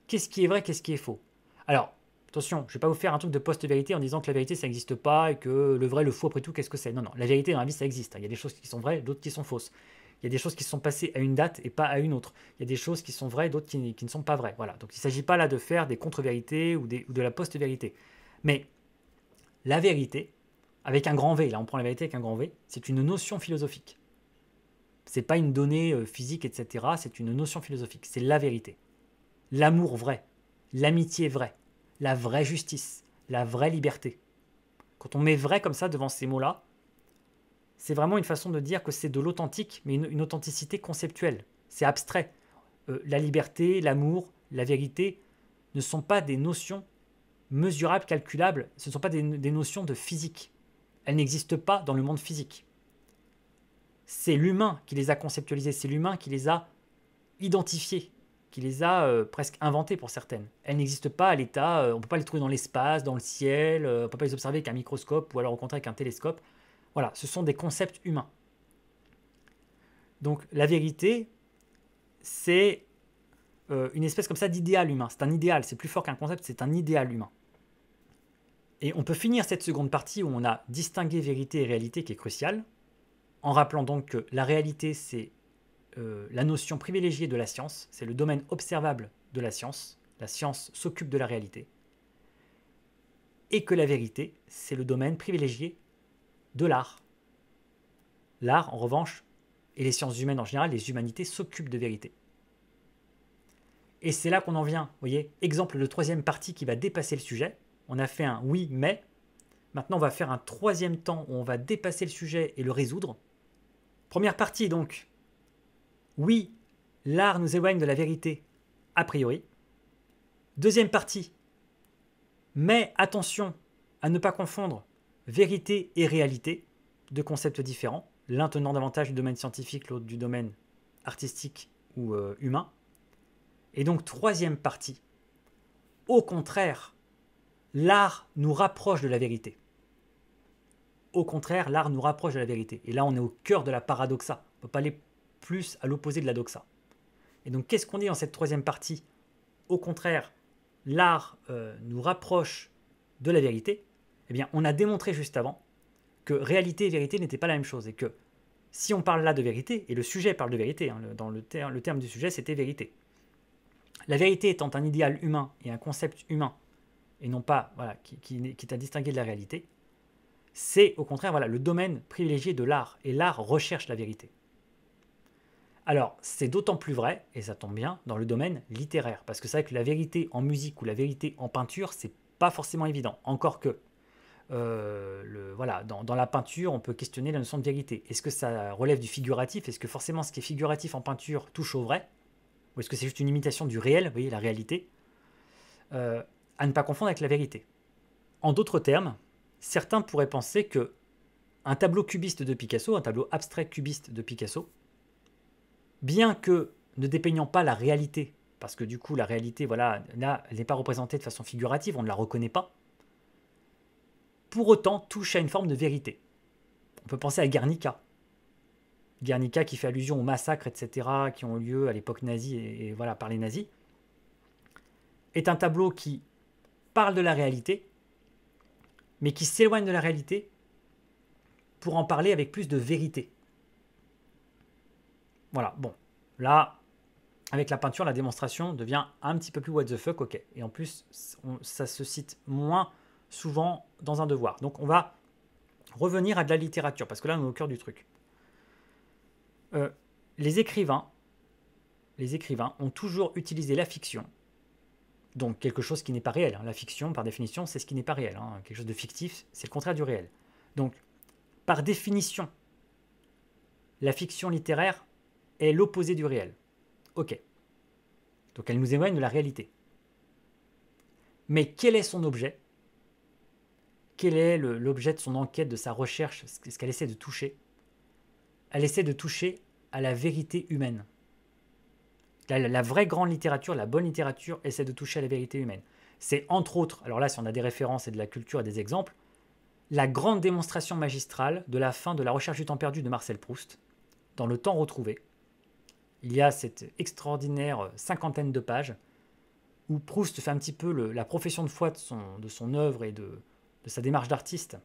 Qu'est-ce qui est vrai, qu'est-ce qui est faux? Alors, attention, je ne vais pas vous faire un truc de post-vérité en disant que la vérité, ça n'existe pas et que le vrai, le faux, après tout, qu'est-ce que c'est? Non, non, la vérité dans la vie, ça existe. Il y a des choses qui sont vraies, d'autres qui sont fausses. Il y a des choses qui sont passées à une date et pas à une autre. Il y a des choses qui sont vraies, d'autres qui ne sont pas vraies. Voilà. Donc il ne s'agit pas là de faire des contre-vérités ou de la post-vérité. Mais la vérité, avec un grand V, là on prend la vérité avec un grand V, c'est une notion philosophique. Ce n'est pas une donnée physique, etc. C'est une notion philosophique. C'est la vérité. L'amour vrai, l'amitié vraie, la vraie justice, la vraie liberté. Quand on met vrai comme ça devant ces mots-là, c'est vraiment une façon de dire que c'est de l'authentique, mais une authenticité conceptuelle. C'est abstrait. La liberté, l'amour, la vérité ne sont pas des notions mesurables, calculables, ce ne sont pas des notions de physique. Elles n'existent pas dans le monde physique. C'est l'humain qui les a conceptualisées, c'est l'humain qui les a identifiées, qui les a presque inventées pour certaines. Elles n'existent pas à l'état, on ne peut pas les trouver dans l'espace, dans le ciel, on ne peut pas les observer avec un microscope ou alors au contraire avec un télescope. Voilà, ce sont des concepts humains. Donc la vérité, c'est une espèce comme ça d'idéal humain. C'est un idéal, c'est plus fort qu'un concept, c'est un idéal humain. Et on peut finir cette seconde partie où on a distingué vérité et réalité qui est cruciale, en rappelant donc que la réalité, c'est la notion privilégiée de la science, c'est le domaine observable de la science s'occupe de la réalité, et que la vérité, c'est le domaine privilégié de l'art. L'art, en revanche, et les sciences humaines en général, les humanités s'occupent de vérité. Et c'est là qu'on en vient, vous voyez, exemple de troisième partie qui va dépasser le sujet. On a fait un oui, mais. Maintenant, on va faire un troisième temps où on va dépasser le sujet et le résoudre. Première partie, donc. Oui, l'art nous éloigne de la vérité, a priori. Deuxième partie. Mais attention à ne pas confondre vérité et réalité, deux concepts différents, l'un tenant davantage du domaine scientifique, l'autre du domaine artistique ou humain. Et donc, troisième partie, au contraire, l'art nous rapproche de la vérité. Au contraire, l'art nous rapproche de la vérité. Et là, on est au cœur de la paradoxa. On ne peut pas aller plus à l'opposé de la doxa. Et donc, qu'est-ce qu'on dit dans cette troisième partie? Au contraire, l'art nous rapproche de la vérité. Eh bien, on a démontré juste avant que réalité et vérité n'étaient pas la même chose. Et que si on parle là de vérité, et le sujet parle de vérité, hein, dans le terme du sujet, c'était vérité. La vérité étant un idéal humain et un concept humain, et non pas voilà, qui est à distinguer de la réalité, c'est au contraire voilà, le domaine privilégié de l'art. Et l'art recherche la vérité. Alors, c'est d'autant plus vrai, et ça tombe bien, dans le domaine littéraire. Parce que c'est vrai que la vérité en musique ou la vérité en peinture, c'est pas forcément évident. Encore que, voilà, dans la peinture, on peut questionner la notion de vérité. Est-ce que ça relève du figuratif? Est-ce que forcément ce qui est figuratif en peinture touche au vrai? Ou est-ce que c'est juste une imitation du réel, vous voyez, la réalité? À ne pas confondre avec la vérité. En d'autres termes, certains pourraient penser que un tableau cubiste de Picasso, un tableau abstrait cubiste de Picasso, bien que ne dépeignant pas la réalité, parce que du coup la réalité, voilà, là, elle n'est pas représentée de façon figurative, on ne la reconnaît pas, pour autant touche à une forme de vérité. On peut penser à Guernica. Guernica qui fait allusion aux massacres, etc., qui ont eu lieu à l'époque nazie et voilà, par les nazis, est un tableau qui parle de la réalité, mais qui s'éloigne de la réalité pour en parler avec plus de vérité. Voilà, bon, là, avec la peinture, la démonstration devient un petit peu plus what the fuck, ok. Et en plus, ça se cite moins souvent dans un devoir. Donc on va revenir à de la littérature, parce que là, on est au cœur du truc. Les écrivains ont toujours utilisé la fiction, donc quelque chose qui n'est pas réel. Hein. La fiction, par définition, c'est ce qui n'est pas réel. Hein. Quelque chose de fictif, c'est le contraire du réel. Donc, par définition, la fiction littéraire est l'opposé du réel. Ok. Donc elle nous éloigne de la réalité. Mais quel est son objet? Quel est l'objet de son enquête, de sa recherche, ce qu'elle essaie de toucher? Elle essaie de toucher à la vérité humaine. La vraie grande littérature, la bonne littérature, essaie de toucher à la vérité humaine. C'est entre autres, alors là si on a des références et de la culture et des exemples, la grande démonstration magistrale de la fin de La Recherche du temps perdu de Marcel Proust, dans Le Temps retrouvé. Il y a cette extraordinaire cinquantaine de pages où Proust fait un petit peu la profession de foi de son œuvre et de sa démarche d'artiste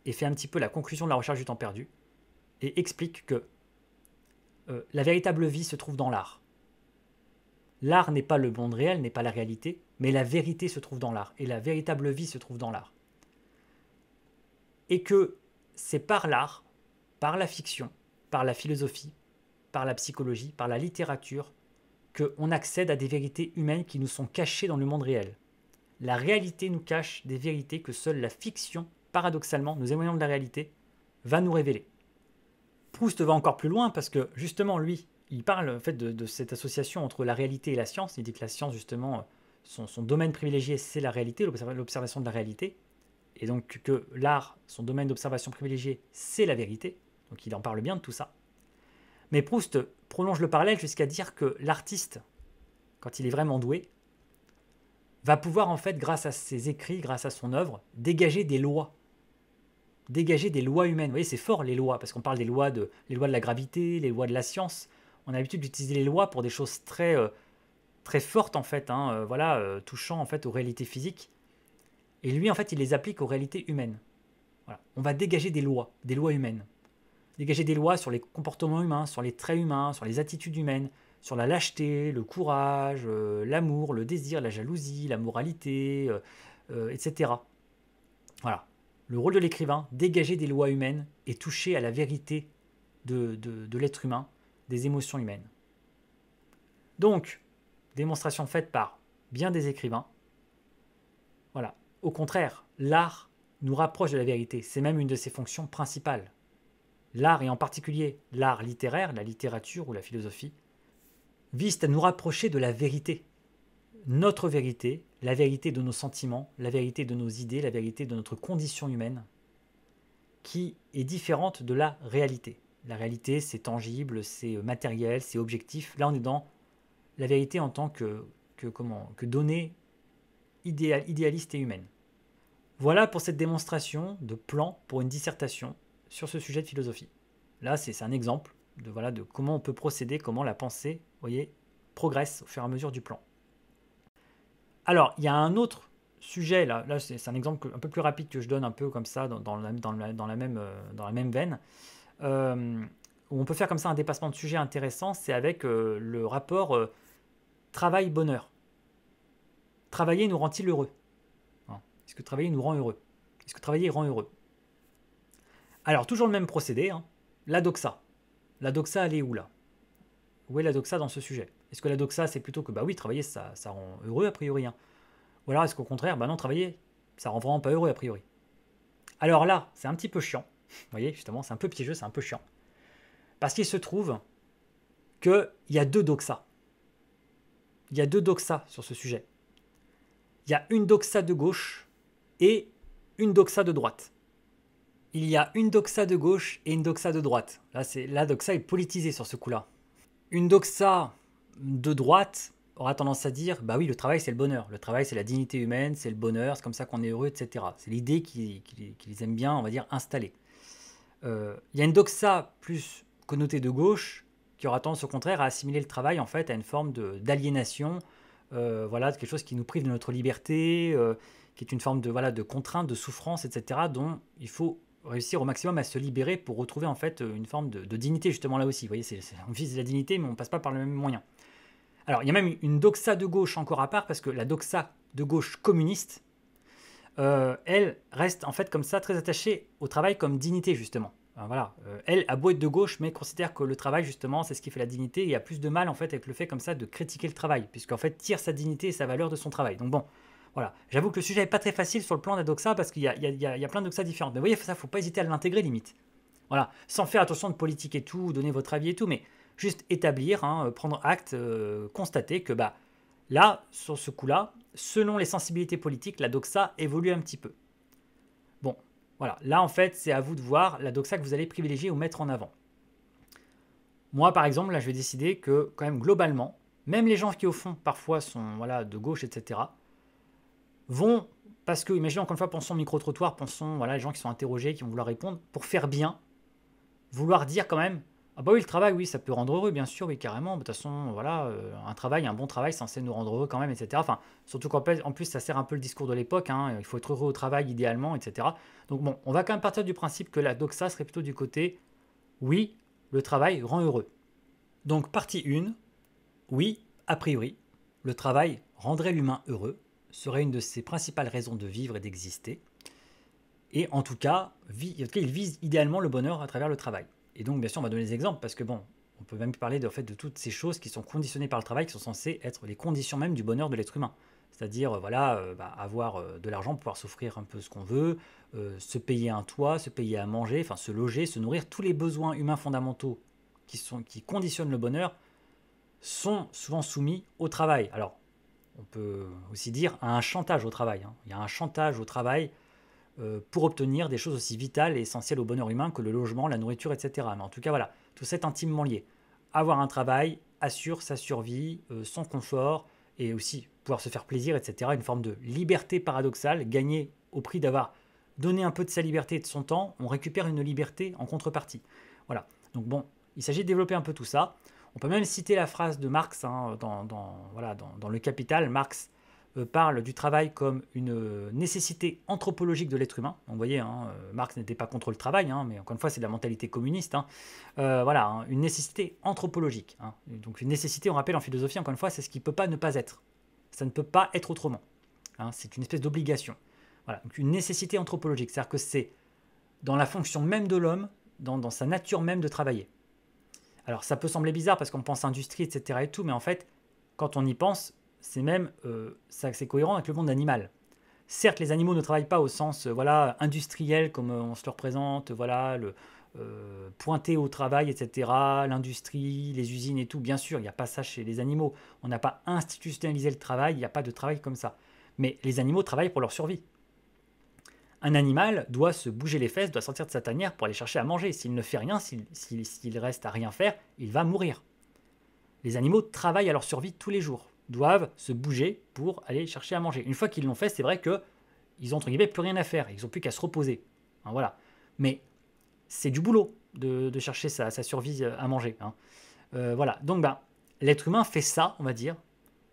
et fait un petit peu la conclusion de La Recherche du temps perdu et explique que la véritable vie se trouve dans l'art. L'art n'est pas le monde réel, n'est pas la réalité, mais la vérité se trouve dans l'art et la véritable vie se trouve dans l'art. Et que c'est par l'art, par la fiction, par la philosophie, par la psychologie, par la littérature, qu'on accède à des vérités humaines qui nous sont cachées dans le monde réel. La réalité nous cache des vérités que seule la fiction, paradoxalement, nous éloignant de la réalité, va nous révéler. Proust va encore plus loin parce que, justement, lui, il parle en fait, de cette association entre la réalité et la science. Il dit que la science, justement, son domaine privilégié, c'est la réalité, l'observation de la réalité. Et donc que l'art, son domaine d'observation privilégié, c'est la vérité. Donc il en parle bien de tout ça. Mais Proust prolonge le parallèle jusqu'à dire que l'artiste, quand il est vraiment doué, va pouvoir en fait, grâce à ses écrits, grâce à son œuvre, dégager des lois. Dégager des lois humaines. Vous voyez, c'est fort les lois, parce qu'on parle des lois de la gravité, les lois de la science. On a l'habitude d'utiliser les lois pour des choses très, très fortes en fait, hein, voilà, touchant en fait aux réalités physiques. Et lui, en fait, il les applique aux réalités humaines. Voilà. On va dégager des lois humaines. Dégager des lois sur les comportements humains, sur les traits humains, sur les attitudes humaines, sur la lâcheté, le courage, l'amour, le désir, la jalousie, la moralité, etc. Voilà. Le rôle de l'écrivain, dégager des lois humaines et toucher à la vérité de l'être humain, des émotions humaines. Donc, démonstration faite par bien des écrivains. Voilà. Au contraire, l'art nous rapproche de la vérité. C'est même une de ses fonctions principales. L'art, et en particulier l'art littéraire, la littérature ou la philosophie, vise à nous rapprocher de la vérité. Notre vérité, la vérité de nos sentiments, la vérité de nos idées, la vérité de notre condition humaine, qui est différente de la réalité. La réalité, c'est tangible, c'est matériel, c'est objectif. Là, on est dans la vérité en tant que donnée idéaliste et humaine. Voilà pour cette démonstration de plan pour une dissertation sur ce sujet de philosophie. Là, c'est un exemple de comment on peut procéder, comment la pensée, vous voyez, progresse au fur et à mesure du plan. Alors, il y a un autre sujet, là c'est un exemple un peu plus rapide que je donne un peu comme ça dans la même veine, où on peut faire comme ça un dépassement de sujet intéressant, c'est avec le rapport travail-bonheur. Travailler nous rend-il heureux? Est-ce que travailler nous rend heureux? Est-ce que travailler rend heureux? Alors, toujours le même procédé, hein. La doxa. La doxa, elle est où là? Où est la doxa dans ce sujet? Est-ce que la doxa, c'est plutôt que, bah oui, travailler, ça rend heureux a priori, hein. Ou alors est-ce qu'au contraire, bah non, travailler, ça rend vraiment pas heureux a priori? Alors là, c'est un petit peu chiant. Vous voyez, justement, c'est un peu piégeux, c'est un peu chiant. Parce qu'il se trouve qu'il y a deux doxas. Il y a deux doxas sur ce sujet. Il y a une doxa de gauche et une doxa de droite. Il y a une doxa de gauche et une doxa de droite. Là, la doxa est politisée sur ce coup-là. Une doxa de droite aura tendance à dire, bah oui, le travail c'est le bonheur. Le travail c'est la dignité humaine, c'est le bonheur, c'est comme ça qu'on est heureux, etc. C'est l'idée qu'ils aiment bien, on va dire, installer. Il y a une doxa plus connotée de gauche qui aura tendance au contraire à assimiler le travail en fait à une forme d'aliénation, voilà, de quelque chose qui nous prive de notre liberté, qui est une forme de contrainte, de souffrance, etc. dont il faut réussir au maximum à se libérer pour retrouver en fait une forme de dignité justement là aussi. Vous voyez, on vise la dignité mais on ne passe pas par le même moyen. Alors il y a même une doxa de gauche encore à part parce que la doxa de gauche communiste, elle reste en fait comme ça très attachée au travail comme dignité justement. Voilà, elle a beau être de gauche mais considère que le travail justement c'est ce qui fait la dignité et a plus de mal en fait avec le fait comme ça de critiquer le travail puisqu'en fait tire sa dignité et sa valeur de son travail. Donc bon, voilà, j'avoue que le sujet n'est pas très facile sur le plan de la doxa parce qu'il y a plein de doxas différentes. Mais vous voyez, ça faut pas hésiter à l'intégrer limite. Voilà, sans faire attention de politique et tout, donner votre avis et tout, mais juste établir, hein, prendre acte, constater que bah là, sur ce coup-là, selon les sensibilités politiques, la doxa évolue un petit peu. Bon, voilà. Là, en fait, c'est à vous de voir la doxa que vous allez privilégier ou mettre en avant. Moi, par exemple, là, je vais décider que, quand même, globalement, même les gens qui, au fond, parfois sont voilà, de gauche, etc., vont, parce que, imaginons encore une fois, pensons micro-trottoir, pensons, voilà, les gens qui sont interrogés, qui vont vouloir répondre, pour faire bien, vouloir dire quand même, ah bah oui, le travail, oui, ça peut rendre heureux, bien sûr, oui, carrément. De toute façon, voilà, un bon travail, c'est censé nous rendre heureux quand même, etc. Enfin, surtout qu'en plus, ça sert un peu le discours de l'époque, hein, il faut être heureux au travail idéalement, etc. Donc bon, on va quand même partir du principe que la doxa serait plutôt du côté, oui, le travail rend heureux. Donc partie 1, oui, a priori, le travail rendrait l'humain heureux, serait une de ses principales raisons de vivre et d'exister. Et en tout cas, il vise idéalement le bonheur à travers le travail. Et donc, bien sûr, on va donner des exemples parce que bon, on peut même parler de toutes ces choses qui sont conditionnées par le travail, qui sont censées être les conditions même du bonheur de l'être humain. C'est-à-dire, avoir de l'argent, pouvoir s'offrir un peu ce qu'on veut, se payer un toit, se payer à manger, enfin se loger, se nourrir. Tous les besoins humains fondamentaux qui conditionnent le bonheur sont souvent soumis au travail. Alors, on peut aussi dire à un chantage au travail, hein. Il y a un chantage au travail pour obtenir des choses aussi vitales et essentielles au bonheur humain que le logement, la nourriture, etc. Mais en tout cas, voilà, tout ça est intimement lié. Avoir un travail assure sa survie, son confort, et aussi pouvoir se faire plaisir, etc. Une forme de liberté paradoxale, gagnée au prix d'avoir donné un peu de sa liberté et de son temps, on récupère une liberté en contrepartie. Voilà, donc bon, il s'agit de développer un peu tout ça. On peut même citer la phrase de Marx, hein, dans Le Capital. Marx parle du travail comme une nécessité anthropologique de l'être humain. Donc, vous voyez, hein, Marx n'était pas contre le travail, hein, mais encore une fois, c'est de la mentalité communiste. Hein. Voilà, hein, une nécessité anthropologique. Hein. Donc une nécessité, on rappelle en philosophie, encore une fois, c'est ce qui ne peut pas ne pas être. Ça ne peut pas être autrement. Hein, c'est une espèce d'obligation. Voilà, donc une nécessité anthropologique, c'est-à-dire que c'est dans la fonction même de l'homme, dans sa nature même de travailler. Alors ça peut sembler bizarre parce qu'on pense industrie, etc. et tout, mais en fait, quand on y pense, c'est même c'est cohérent avec le monde animal. Certes, les animaux ne travaillent pas au sens voilà, industriel comme on se le représente, voilà, pointé au travail, etc. L'industrie, les usines et tout, bien sûr, il n'y a pas ça chez les animaux. On n'a pas institutionnalisé le travail, il n'y a pas de travail comme ça. Mais les animaux travaillent pour leur survie. Un animal doit se bouger les fesses, doit sortir de sa tanière pour aller chercher à manger. S'il ne fait rien, s'il reste à rien faire, il va mourir. Les animaux travaillent à leur survie tous les jours, doivent se bouger pour aller chercher à manger. Une fois qu'ils l'ont fait, c'est vrai qu'ils ont entre guillemets plus rien à faire, ils n'ont plus qu'à se reposer. Hein, voilà. Mais c'est du boulot de chercher sa survie à manger. Hein. Voilà. Donc l'être humain fait ça, on va dire,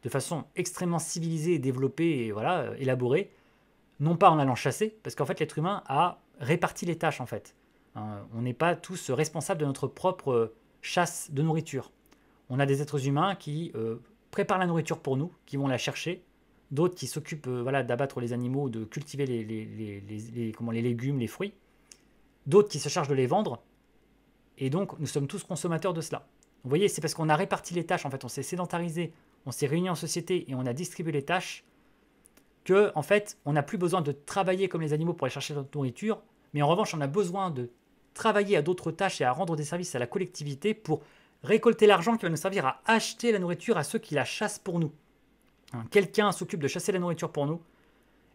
de façon extrêmement civilisée, développée et voilà, élaborée, non pas en allant chasser, parce qu'en fait l'être humain a réparti les tâches en fait. Hein, on n'est pas tous responsables de notre propre chasse de nourriture. On a des êtres humains qui préparent la nourriture pour nous, qui vont la chercher, d'autres qui s'occupent voilà, d'abattre les animaux, de cultiver les légumes, les fruits, d'autres qui se chargent de les vendre, et donc nous sommes tous consommateurs de cela. Vous voyez, c'est parce qu'on a réparti les tâches, en fait, on s'est sédentarisé, on s'est réunis en société et on a distribué les tâches que, en fait, on n'a plus besoin de travailler comme les animaux pour aller chercher notre nourriture, mais en revanche, on a besoin de travailler à d'autres tâches et à rendre des services à la collectivité pour récolter l'argent qui va nous servir à acheter la nourriture à ceux qui la chassent pour nous. Hein, quelqu'un s'occupe de chasser la nourriture pour nous,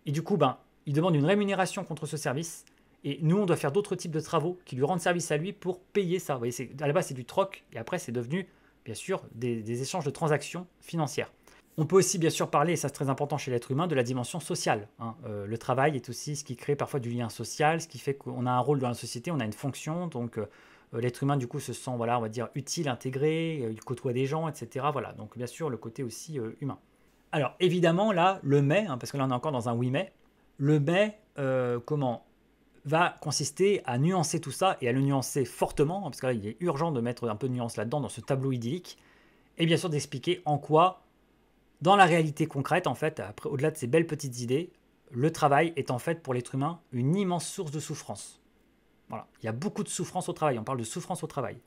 et du coup, il demande une rémunération contre ce service, et nous, on doit faire d'autres types de travaux qui lui rendent service à lui pour payer ça. Vous voyez, à la base, c'est du troc, et après, c'est devenu, bien sûr, des échanges de transactions financières. On peut aussi, bien sûr, parler, et ça c'est très important chez l'être humain, de la dimension sociale. Hein. Le travail est aussi ce qui crée parfois du lien social, ce qui fait qu'on a un rôle dans la société, on a une fonction, donc l'être humain, du coup, se sent, voilà, on va dire, utile, intégré, il côtoie des gens, etc. Voilà, donc bien sûr, le côté aussi humain. Alors, évidemment, là, le mais, hein, parce que là, on est encore dans un oui mais, le mais, va consister à nuancer tout ça, et à le nuancer fortement, parce que là, il est urgent de mettre un peu de nuance là-dedans, dans ce tableau idyllique, et bien sûr d'expliquer en quoi, dans la réalité concrète, en fait, après, au-delà de ces belles petites idées, le travail est en fait pour l'être humain une immense source de souffrance. Voilà. Il y a beaucoup de souffrance au travail, on parle de souffrance au travail.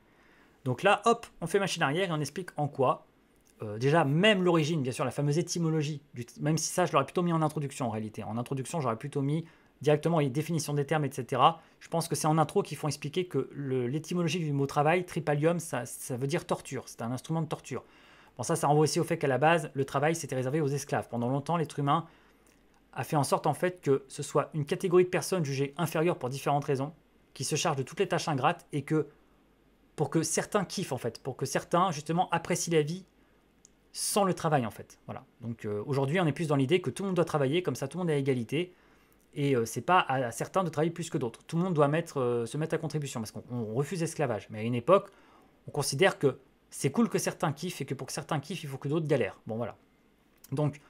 Donc là, hop, on fait machine arrière et on explique en quoi. Déjà, même l'origine, bien sûr, la fameuse étymologie, même si ça, je l'aurais plutôt mis en introduction en réalité. En introduction, j'aurais plutôt mis directement les définitions des termes, etc. Je pense que c'est en intro qu'ils font expliquer que l'étymologie du mot travail, tripalium, ça veut dire torture, c'est un instrument de torture. Bon, ça renvoie aussi au fait qu'à la base, le travail, c'était réservé aux esclaves. Pendant longtemps, l'être humain a fait en sorte en fait que ce soit une catégorie de personnes jugées inférieures pour différentes raisons, qui se chargent de toutes les tâches ingrates, et que pour que certains kiffent en fait, pour que certains justement apprécient la vie sans le travail en fait. Voilà. Donc aujourd'hui, on est plus dans l'idée que tout le monde doit travailler, comme ça tout le monde est à égalité, et c'est pas à certains de travailler plus que d'autres. Tout le monde doit se mettre à contribution, parce qu'on refuse l'esclavage. Mais à une époque, on considère que c'est cool que certains kiffent, et que pour que certains kiffent, il faut que d'autres galèrent. Bon voilà. Donc,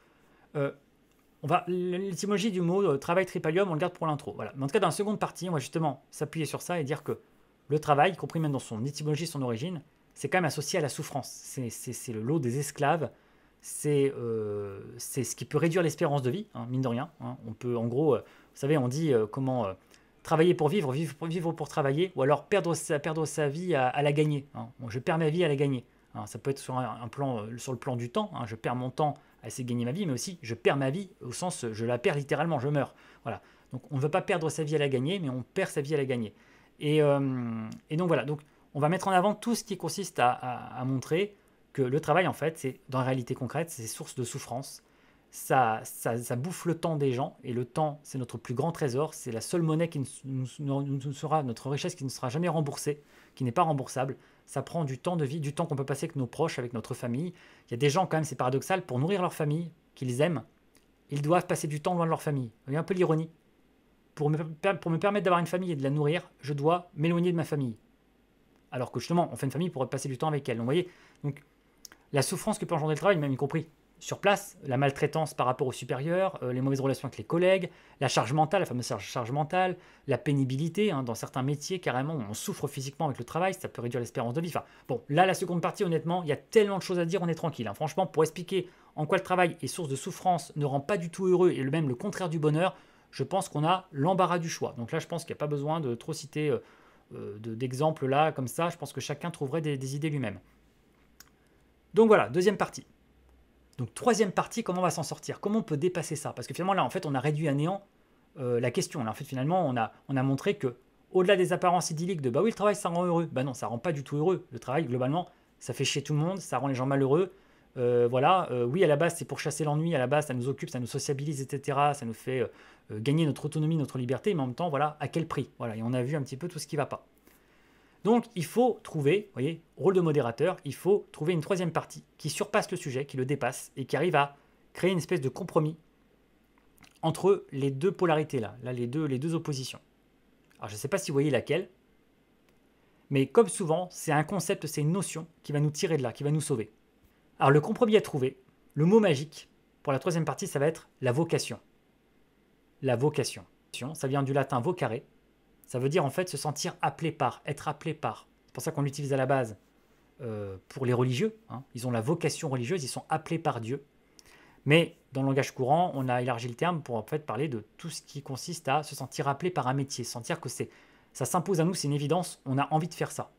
l'étymologie du mot travail tripalium, on le garde pour l'intro. Voilà. Mais en tout cas, dans la seconde partie, on va justement s'appuyer sur ça et dire que le travail, y compris même dans son étymologie, son origine, c'est quand même associé à la souffrance. C'est le lot des esclaves. C'est ce qui peut réduire l'espérance de vie, hein, mine de rien. Hein. On peut, en gros, vous savez, on dit travailler pour vivre, vivre pour travailler, ou alors perdre sa vie à la gagner. Hein. Bon, je perds ma vie à la gagner. Hein. Ça peut être sur sur le plan du temps. Hein. Je perds mon temps à essayer de gagner ma vie, mais aussi je perds ma vie au sens je la perds littéralement, je meurs. Voilà. Donc on ne veut pas perdre sa vie à la gagner, mais on perd sa vie à la gagner. Et donc voilà. Donc on va mettre en avant tout ce qui consiste à montrer que le travail, en fait, c'est dans la réalité concrète, c'est source de souffrance. Ça bouffe le temps des gens, et le temps, c'est notre plus grand trésor. C'est la seule monnaie qui nous sera, notre richesse qui ne sera jamais remboursée, qui n'est pas remboursable. Ça prend du temps de vie, du temps qu'on peut passer avec nos proches, avec notre famille. Il y a des gens, quand même, c'est paradoxal, pour nourrir leur famille, qu'ils aiment, ils doivent passer du temps loin de leur famille. Vous voyez un peu l'ironie. Pour me permettre d'avoir une famille et de la nourrir, je dois m'éloigner de ma famille. Alors que justement, on fait une famille pour passer du temps avec elle. Donc, vous voyez, donc, la souffrance que peut engendrer le travail, même y compris sur place, la maltraitance par rapport aux supérieurs, les mauvaises relations avec les collègues, la charge mentale, la fameuse charge mentale, la pénibilité, hein, dans certains métiers, carrément, on souffre physiquement avec le travail, ça peut réduire l'espérance de vie. Enfin, bon, là, la seconde partie, honnêtement, il y a tellement de choses à dire, on est tranquille. Hein. Franchement, pour expliquer en quoi le travail est source de souffrance, ne rend pas du tout heureux, et même le contraire du bonheur, je pense qu'on a l'embarras du choix. Donc là, je pense qu'il n'y a pas besoin de trop citer d'exemples là, comme ça. Je pense que chacun trouverait des idées lui-même. Donc voilà, deuxième partie. Donc troisième partie, comment on va s'en sortir? Comment on peut dépasser ça? Parce que finalement, là, en fait, on a réduit à néant la question. Là, en fait, finalement, on a montré que, au-delà des apparences idylliques de « bah oui, le travail, ça rend heureux », bah non, ça rend pas du tout heureux. Le travail, globalement, ça fait chier tout le monde, ça rend les gens malheureux. Voilà, oui, à la base, c'est pour chasser l'ennui, à la base, ça nous occupe, ça nous sociabilise, etc. Ça nous fait gagner notre autonomie, notre liberté, mais en même temps, voilà, à quel prix? Voilà, et on a vu un petit peu tout ce qui ne va pas. Donc, il faut trouver, vous voyez, rôle de modérateur, il faut trouver une troisième partie qui surpasse le sujet, qui le dépasse, et qui arrive à créer une espèce de compromis entre les deux polarités là, les deux oppositions. Alors, je ne sais pas si vous voyez laquelle, mais comme souvent, c'est un concept, c'est une notion qui va nous tirer de là, qui va nous sauver. Alors le compromis à trouver, le mot magique pour la troisième partie, ça va être la vocation. La vocation. Ça vient du latin vocare. Ça veut dire en fait se sentir appelé par, être appelé par. C'est pour ça qu'on l'utilise à la base pour les religieux. Hein. Ils ont la vocation religieuse, ils sont appelés par Dieu. Mais dans le langage courant, on a élargi le terme pour en fait parler de tout ce qui consiste à se sentir appelé par un métier, sentir que ça s'impose à nous, c'est une évidence, on a envie de faire ça.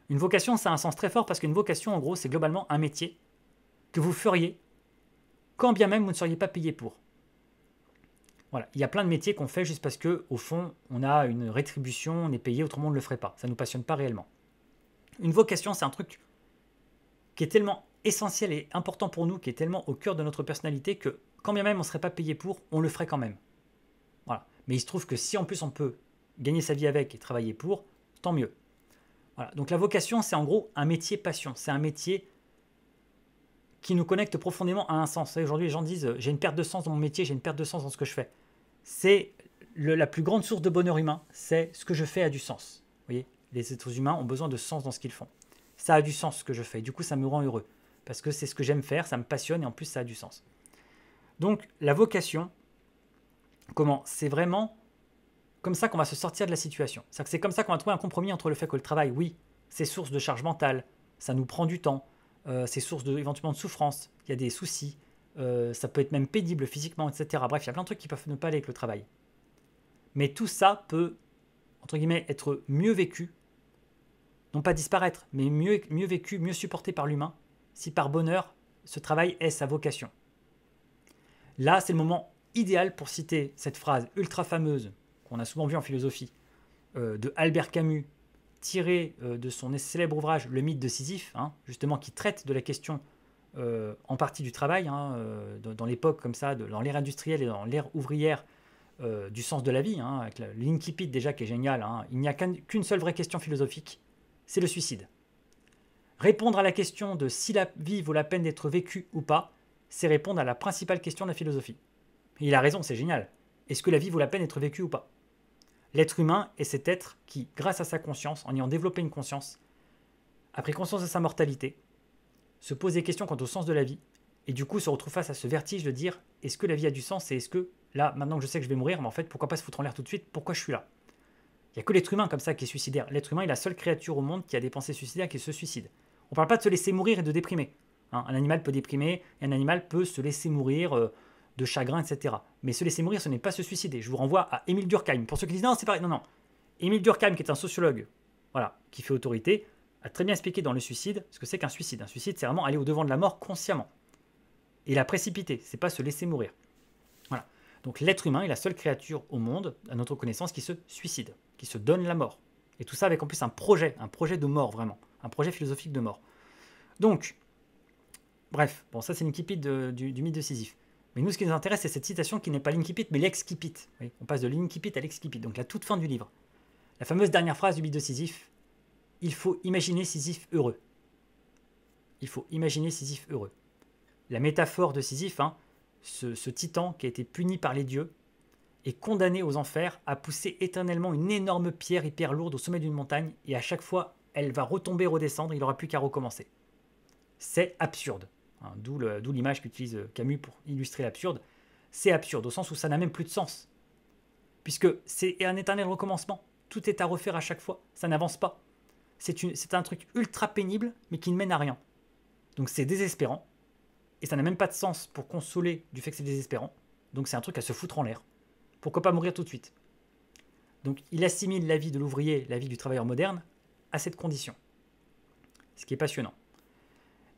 Une vocation, ça a un sens très fort parce qu'une vocation, en gros, c'est globalement un métier que vous feriez quand bien même vous ne seriez pas payé pour. Voilà, il y a plein de métiers qu'on fait juste parce que, au fond, on a une rétribution, on est payé, autrement on ne le ferait pas. Ça ne nous passionne pas réellement. Une vocation, c'est un truc qui est tellement essentiel et important pour nous, qui est tellement au cœur de notre personnalité que, quand bien même on ne serait pas payé pour, on le ferait quand même. Voilà. Mais il se trouve que si en plus on peut gagner sa vie avec et travailler pour, tant mieux. Voilà. Donc la vocation, c'est en gros un métier passion. C'est un métier qui nous connecte profondément à un sens. Aujourd'hui, les gens disent j'ai une perte de sens dans mon métier, j'ai une perte de sens dans ce que je fais. C'est la plus grande source de bonheur humain, c'est ce que je fais a du sens. Vous voyez, les êtres humains ont besoin de sens dans ce qu'ils font. Ça a du sens ce que je fais, du coup ça me rend heureux. Parce que c'est ce que j'aime faire, ça me passionne et en plus ça a du sens. Donc la vocation, comment? C'est vraiment comme ça qu'on va se sortir de la situation. C'est comme ça qu'on va trouver un compromis entre le fait que le travail, oui, c'est source de charge mentale, ça nous prend du temps, c'est source éventuellement de souffrance, il y a des soucis, ça peut être même pénible physiquement, etc. Bref, il y a plein de trucs qui peuvent ne pas aller avec le travail. Mais tout ça peut, entre guillemets, être mieux vécu, non pas disparaître, mais mieux vécu, mieux supporté par l'humain, si par bonheur, ce travail est sa vocation. Là, c'est le moment idéal pour citer cette phrase ultra fameuse qu'on a souvent vue en philosophie, de Albert Camus, tirée de son célèbre ouvrage Le mythe de Sisyphe, hein, justement qui traite de la question en partie du travail, hein, dans l'époque comme ça, dans l'ère industrielle et dans l'ère ouvrière, du sens de la vie, hein, avec l'incipit déjà qui est génial. Hein. Il n'y a qu'une seule vraie question philosophique, c'est le suicide. Répondre à la question de si la vie vaut la peine d'être vécue ou pas, c'est répondre à la principale question de la philosophie. Et il a raison, c'est génial. Est-ce que la vie vaut la peine d'être vécue ou pas? L'être humain est cet être qui, grâce à sa conscience, en ayant développé une conscience, a pris conscience de sa mortalité, se pose des questions quant au sens de la vie, et du coup se retrouve face à ce vertige de dire est-ce que la vie a du sens et est-ce que, là, maintenant que je sais que je vais mourir, mais en fait, pourquoi pas se foutre en l'air tout de suite? Pourquoi je suis là? Il n'y a que l'être humain comme ça qui est suicidaire. L'être humain est la seule créature au monde qui a des pensées suicidaires qui se suicide. On ne parle pas de se laisser mourir et de déprimer. Hein, un animal peut déprimer, et un animal peut se laisser mourir de chagrin, etc. Mais se laisser mourir, ce n'est pas se suicider. Je vous renvoie à Émile Durkheim. Pour ceux qui disent non, c'est pareil. Non, non. Émile Durkheim, qui est un sociologue, voilà, qui fait autorité, a très bien expliqué dans Le Suicide ce que c'est qu'un suicide. Un suicide, c'est vraiment aller au-devant de la mort consciemment. Et la précipiter, c'est pas se laisser mourir. Voilà. Donc l'être humain est la seule créature au monde, à notre connaissance, qui se suicide, qui se donne la mort. Et tout ça avec en plus un projet de mort vraiment, un projet philosophique de mort. Donc, bref, bon ça c'est l'incipit du mythe de Sisyphe. Mais nous ce qui nous intéresse c'est cette citation qui n'est pas l'incipit mais l'excipit. Oui, on passe de l'incipit à l'excipit, donc la toute fin du livre. La fameuse dernière phrase du mythe de Sisyphe, il faut imaginer Sisyphe heureux. Il faut imaginer Sisyphe heureux. La métaphore de Sisyphe, hein, ce titan qui a été puni par les dieux, est condamné aux enfers à pousser éternellement une énorme pierre hyper lourde au sommet d'une montagne, et à chaque fois, elle va retomber, redescendre, il n'aura plus qu'à recommencer. C'est absurde. Hein, d'où l'image qu'utilise Camus pour illustrer l'absurde. C'est absurde, au sens où ça n'a même plus de sens. Puisque c'est un éternel recommencement. Tout est à refaire à chaque fois, ça n'avance pas. C'est un truc ultra pénible, mais qui ne mène à rien. Donc c'est désespérant, et ça n'a même pas de sens pour consoler du fait que c'est désespérant. Donc c'est un truc à se foutre en l'air. Pourquoi pas mourir tout de suite? Donc il assimile la vie de l'ouvrier, la vie du travailleur moderne, à cette condition. Ce qui est passionnant.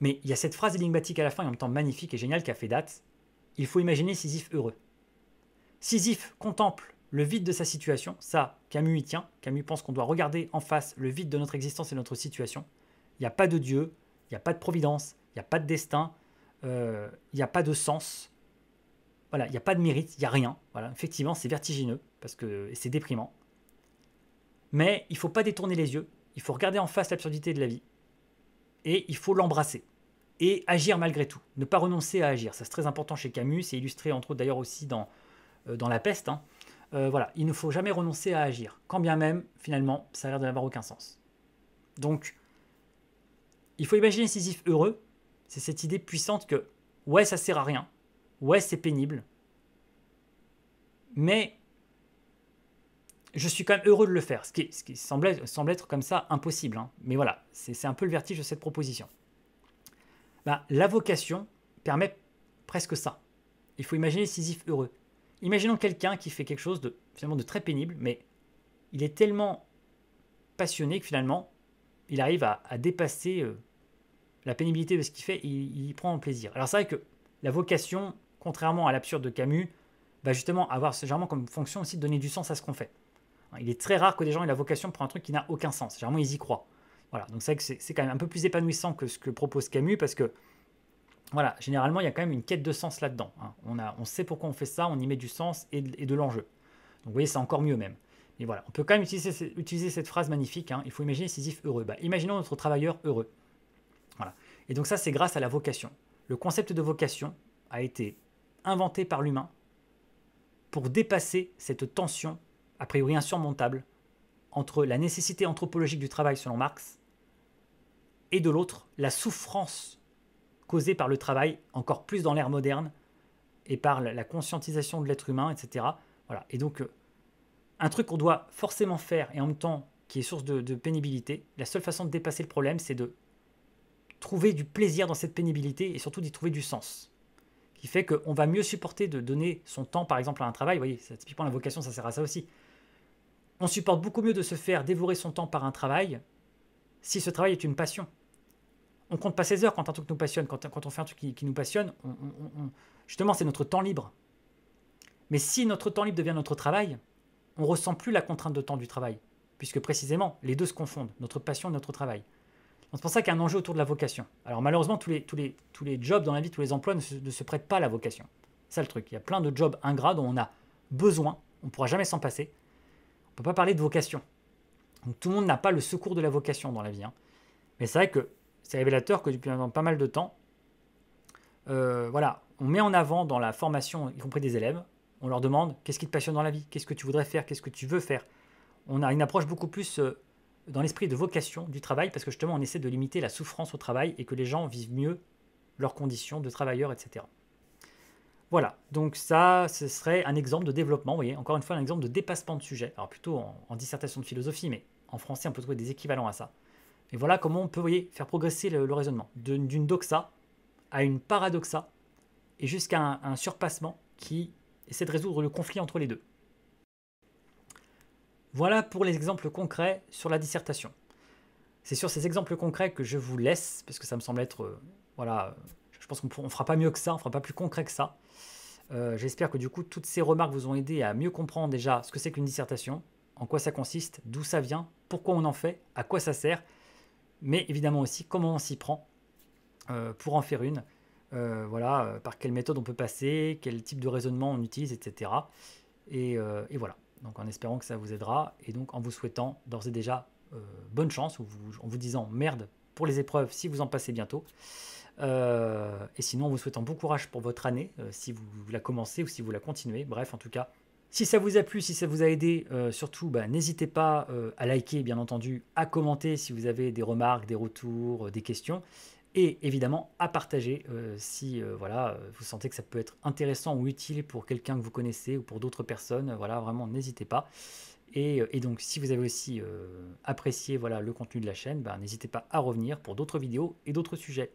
Mais il y a cette phrase énigmatique à la fin, et en même temps magnifique et géniale, qui a fait date. Il faut imaginer Sisyphe heureux. Sisyphe contemple le vide de sa situation. Ça, Camus y tient. Camus pense qu'on doit regarder en face le vide de notre existence et de notre situation. Il n'y a pas de Dieu, il n'y a pas de providence, il n'y a pas de destin, il n'y a pas de sens, voilà, il n'y a pas de mérite, il n'y a rien. Voilà, effectivement, c'est vertigineux parce que c'est déprimant. Mais il ne faut pas détourner les yeux, il faut regarder en face l'absurdité de la vie et il faut l'embrasser et agir malgré tout, ne pas renoncer à agir. Ça, c'est très important chez Camus, c'est illustré entre autres d'ailleurs aussi dans La Peste. Hein. Voilà, il ne faut jamais renoncer à agir, quand bien même, finalement, ça a l'air de n'avoir aucun sens. Donc, il faut imaginer Sisyphe heureux, c'est cette idée puissante que, ouais, ça sert à rien, ouais, c'est pénible, mais je suis quand même heureux de le faire, ce qui semble être comme ça impossible. Hein. Mais voilà, c'est un peu le vertige de cette proposition. Ben, la vocation permet presque ça. Il faut imaginer Sisyphe heureux. Imaginons quelqu'un qui fait quelque chose finalement de très pénible, mais il est tellement passionné que finalement, il arrive à dépasser la pénibilité de ce qu'il fait et il prend plaisir. Alors c'est vrai que la vocation, contrairement à l'absurde de Camus, va justement avoir généralement comme fonction aussi de donner du sens à ce qu'on fait. Il est très rare que des gens aient la vocation pour un truc qui n'a aucun sens. Généralement, ils y croient. Voilà, donc c'est vrai que c'est quand même un peu plus épanouissant que ce que propose Camus parce que voilà, généralement, il y a quand même une quête de sens là-dedans. Hein. On sait pourquoi on fait ça, on y met du sens et de l'enjeu. Donc vous voyez, c'est encore mieux même. Mais voilà, on peut quand même utiliser cette phrase magnifique. Hein. Il faut imaginer Sisyphe heureux. Bah, imaginons notre travailleur heureux. Voilà. Et donc ça, c'est grâce à la vocation. Le concept de vocation a été inventé par l'humain pour dépasser cette tension, a priori insurmontable, entre la nécessité anthropologique du travail selon Marx et de l'autre, la souffrance causée par le travail, encore plus dans l'ère moderne, et par la conscientisation de l'être humain, etc. Voilà. Et donc, un truc qu'on doit forcément faire, et en même temps qui est source de pénibilité, la seule façon de dépasser le problème, c'est de trouver du plaisir dans cette pénibilité, et surtout d'y trouver du sens. Qui fait qu'on va mieux supporter de donner son temps, par exemple, à un travail. Vous voyez, typiquement la vocation, ça sert à ça aussi. On supporte beaucoup mieux de se faire dévorer son temps par un travail si ce travail est une passion. On compte pas ses heures quand un truc nous passionne. Quand on fait un truc qui nous passionne, justement, c'est notre temps libre. Mais si notre temps libre devient notre travail, on ne ressent plus la contrainte de temps du travail, puisque précisément, les deux se confondent, notre passion et notre travail. C'est pour ça qu'il y a un enjeu autour de la vocation. Alors malheureusement, tous les jobs dans la vie, tous les emplois ne se prêtent pas à la vocation. C'est ça le truc. Il y a plein de jobs ingrats dont on a besoin, on ne pourra jamais s'en passer. On ne peut pas parler de vocation. Donc, tout le monde n'a pas le secours de la vocation dans la vie. Hein. Mais c'est vrai que c'est révélateur que depuis pas mal de temps, voilà, on met en avant dans la formation, y compris des élèves, on leur demande qu'est-ce qui te passionne dans la vie, qu'est-ce que tu voudrais faire, qu'est-ce que tu veux faire. On a une approche beaucoup plus dans l'esprit de vocation du travail parce que justement on essaie de limiter la souffrance au travail et que les gens vivent mieux leurs conditions de travailleurs, etc. Voilà, donc ça, ce serait un exemple de développement, vous voyez, encore une fois un exemple de dépassement de sujet, alors plutôt en dissertation de philosophie, mais en français on peut trouver des équivalents à ça. Et voilà comment on peut, vous voyez, faire progresser le raisonnement, d'une doxa à une paradoxa, et jusqu'à un surpassement qui essaie de résoudre le conflit entre les deux. Voilà pour les exemples concrets sur la dissertation. C'est sur ces exemples concrets que je vous laisse, parce que ça me semble être, voilà, je pense qu'on ne fera pas mieux que ça, on ne fera pas plus concret que ça. J'espère que du coup, toutes ces remarques vous ont aidé à mieux comprendre déjà ce que c'est qu'une dissertation, en quoi ça consiste, d'où ça vient, pourquoi on en fait, à quoi ça sert, mais évidemment aussi comment on s'y prend pour en faire une. Voilà, par quelle méthode on peut passer, quel type de raisonnement on utilise, etc. Et voilà, donc en espérant que ça vous aidera, et donc en vous souhaitant d'ores et déjà bonne chance, en vous disant merde pour les épreuves si vous en passez bientôt, et sinon en vous souhaitant bon courage pour votre année, si vous la commencez ou si vous la continuez, bref en tout cas. Si ça vous a plu, si ça vous a aidé, surtout n'hésitez pas à liker bien entendu, à commenter si vous avez des remarques, des retours, des questions, et évidemment à partager si voilà, vous sentez que ça peut être intéressant ou utile pour quelqu'un que vous connaissez ou pour d'autres personnes, voilà, vraiment n'hésitez pas. Et donc si vous avez aussi apprécié voilà, le contenu de la chaîne, n'hésitez pas à revenir pour d'autres vidéos et d'autres sujets.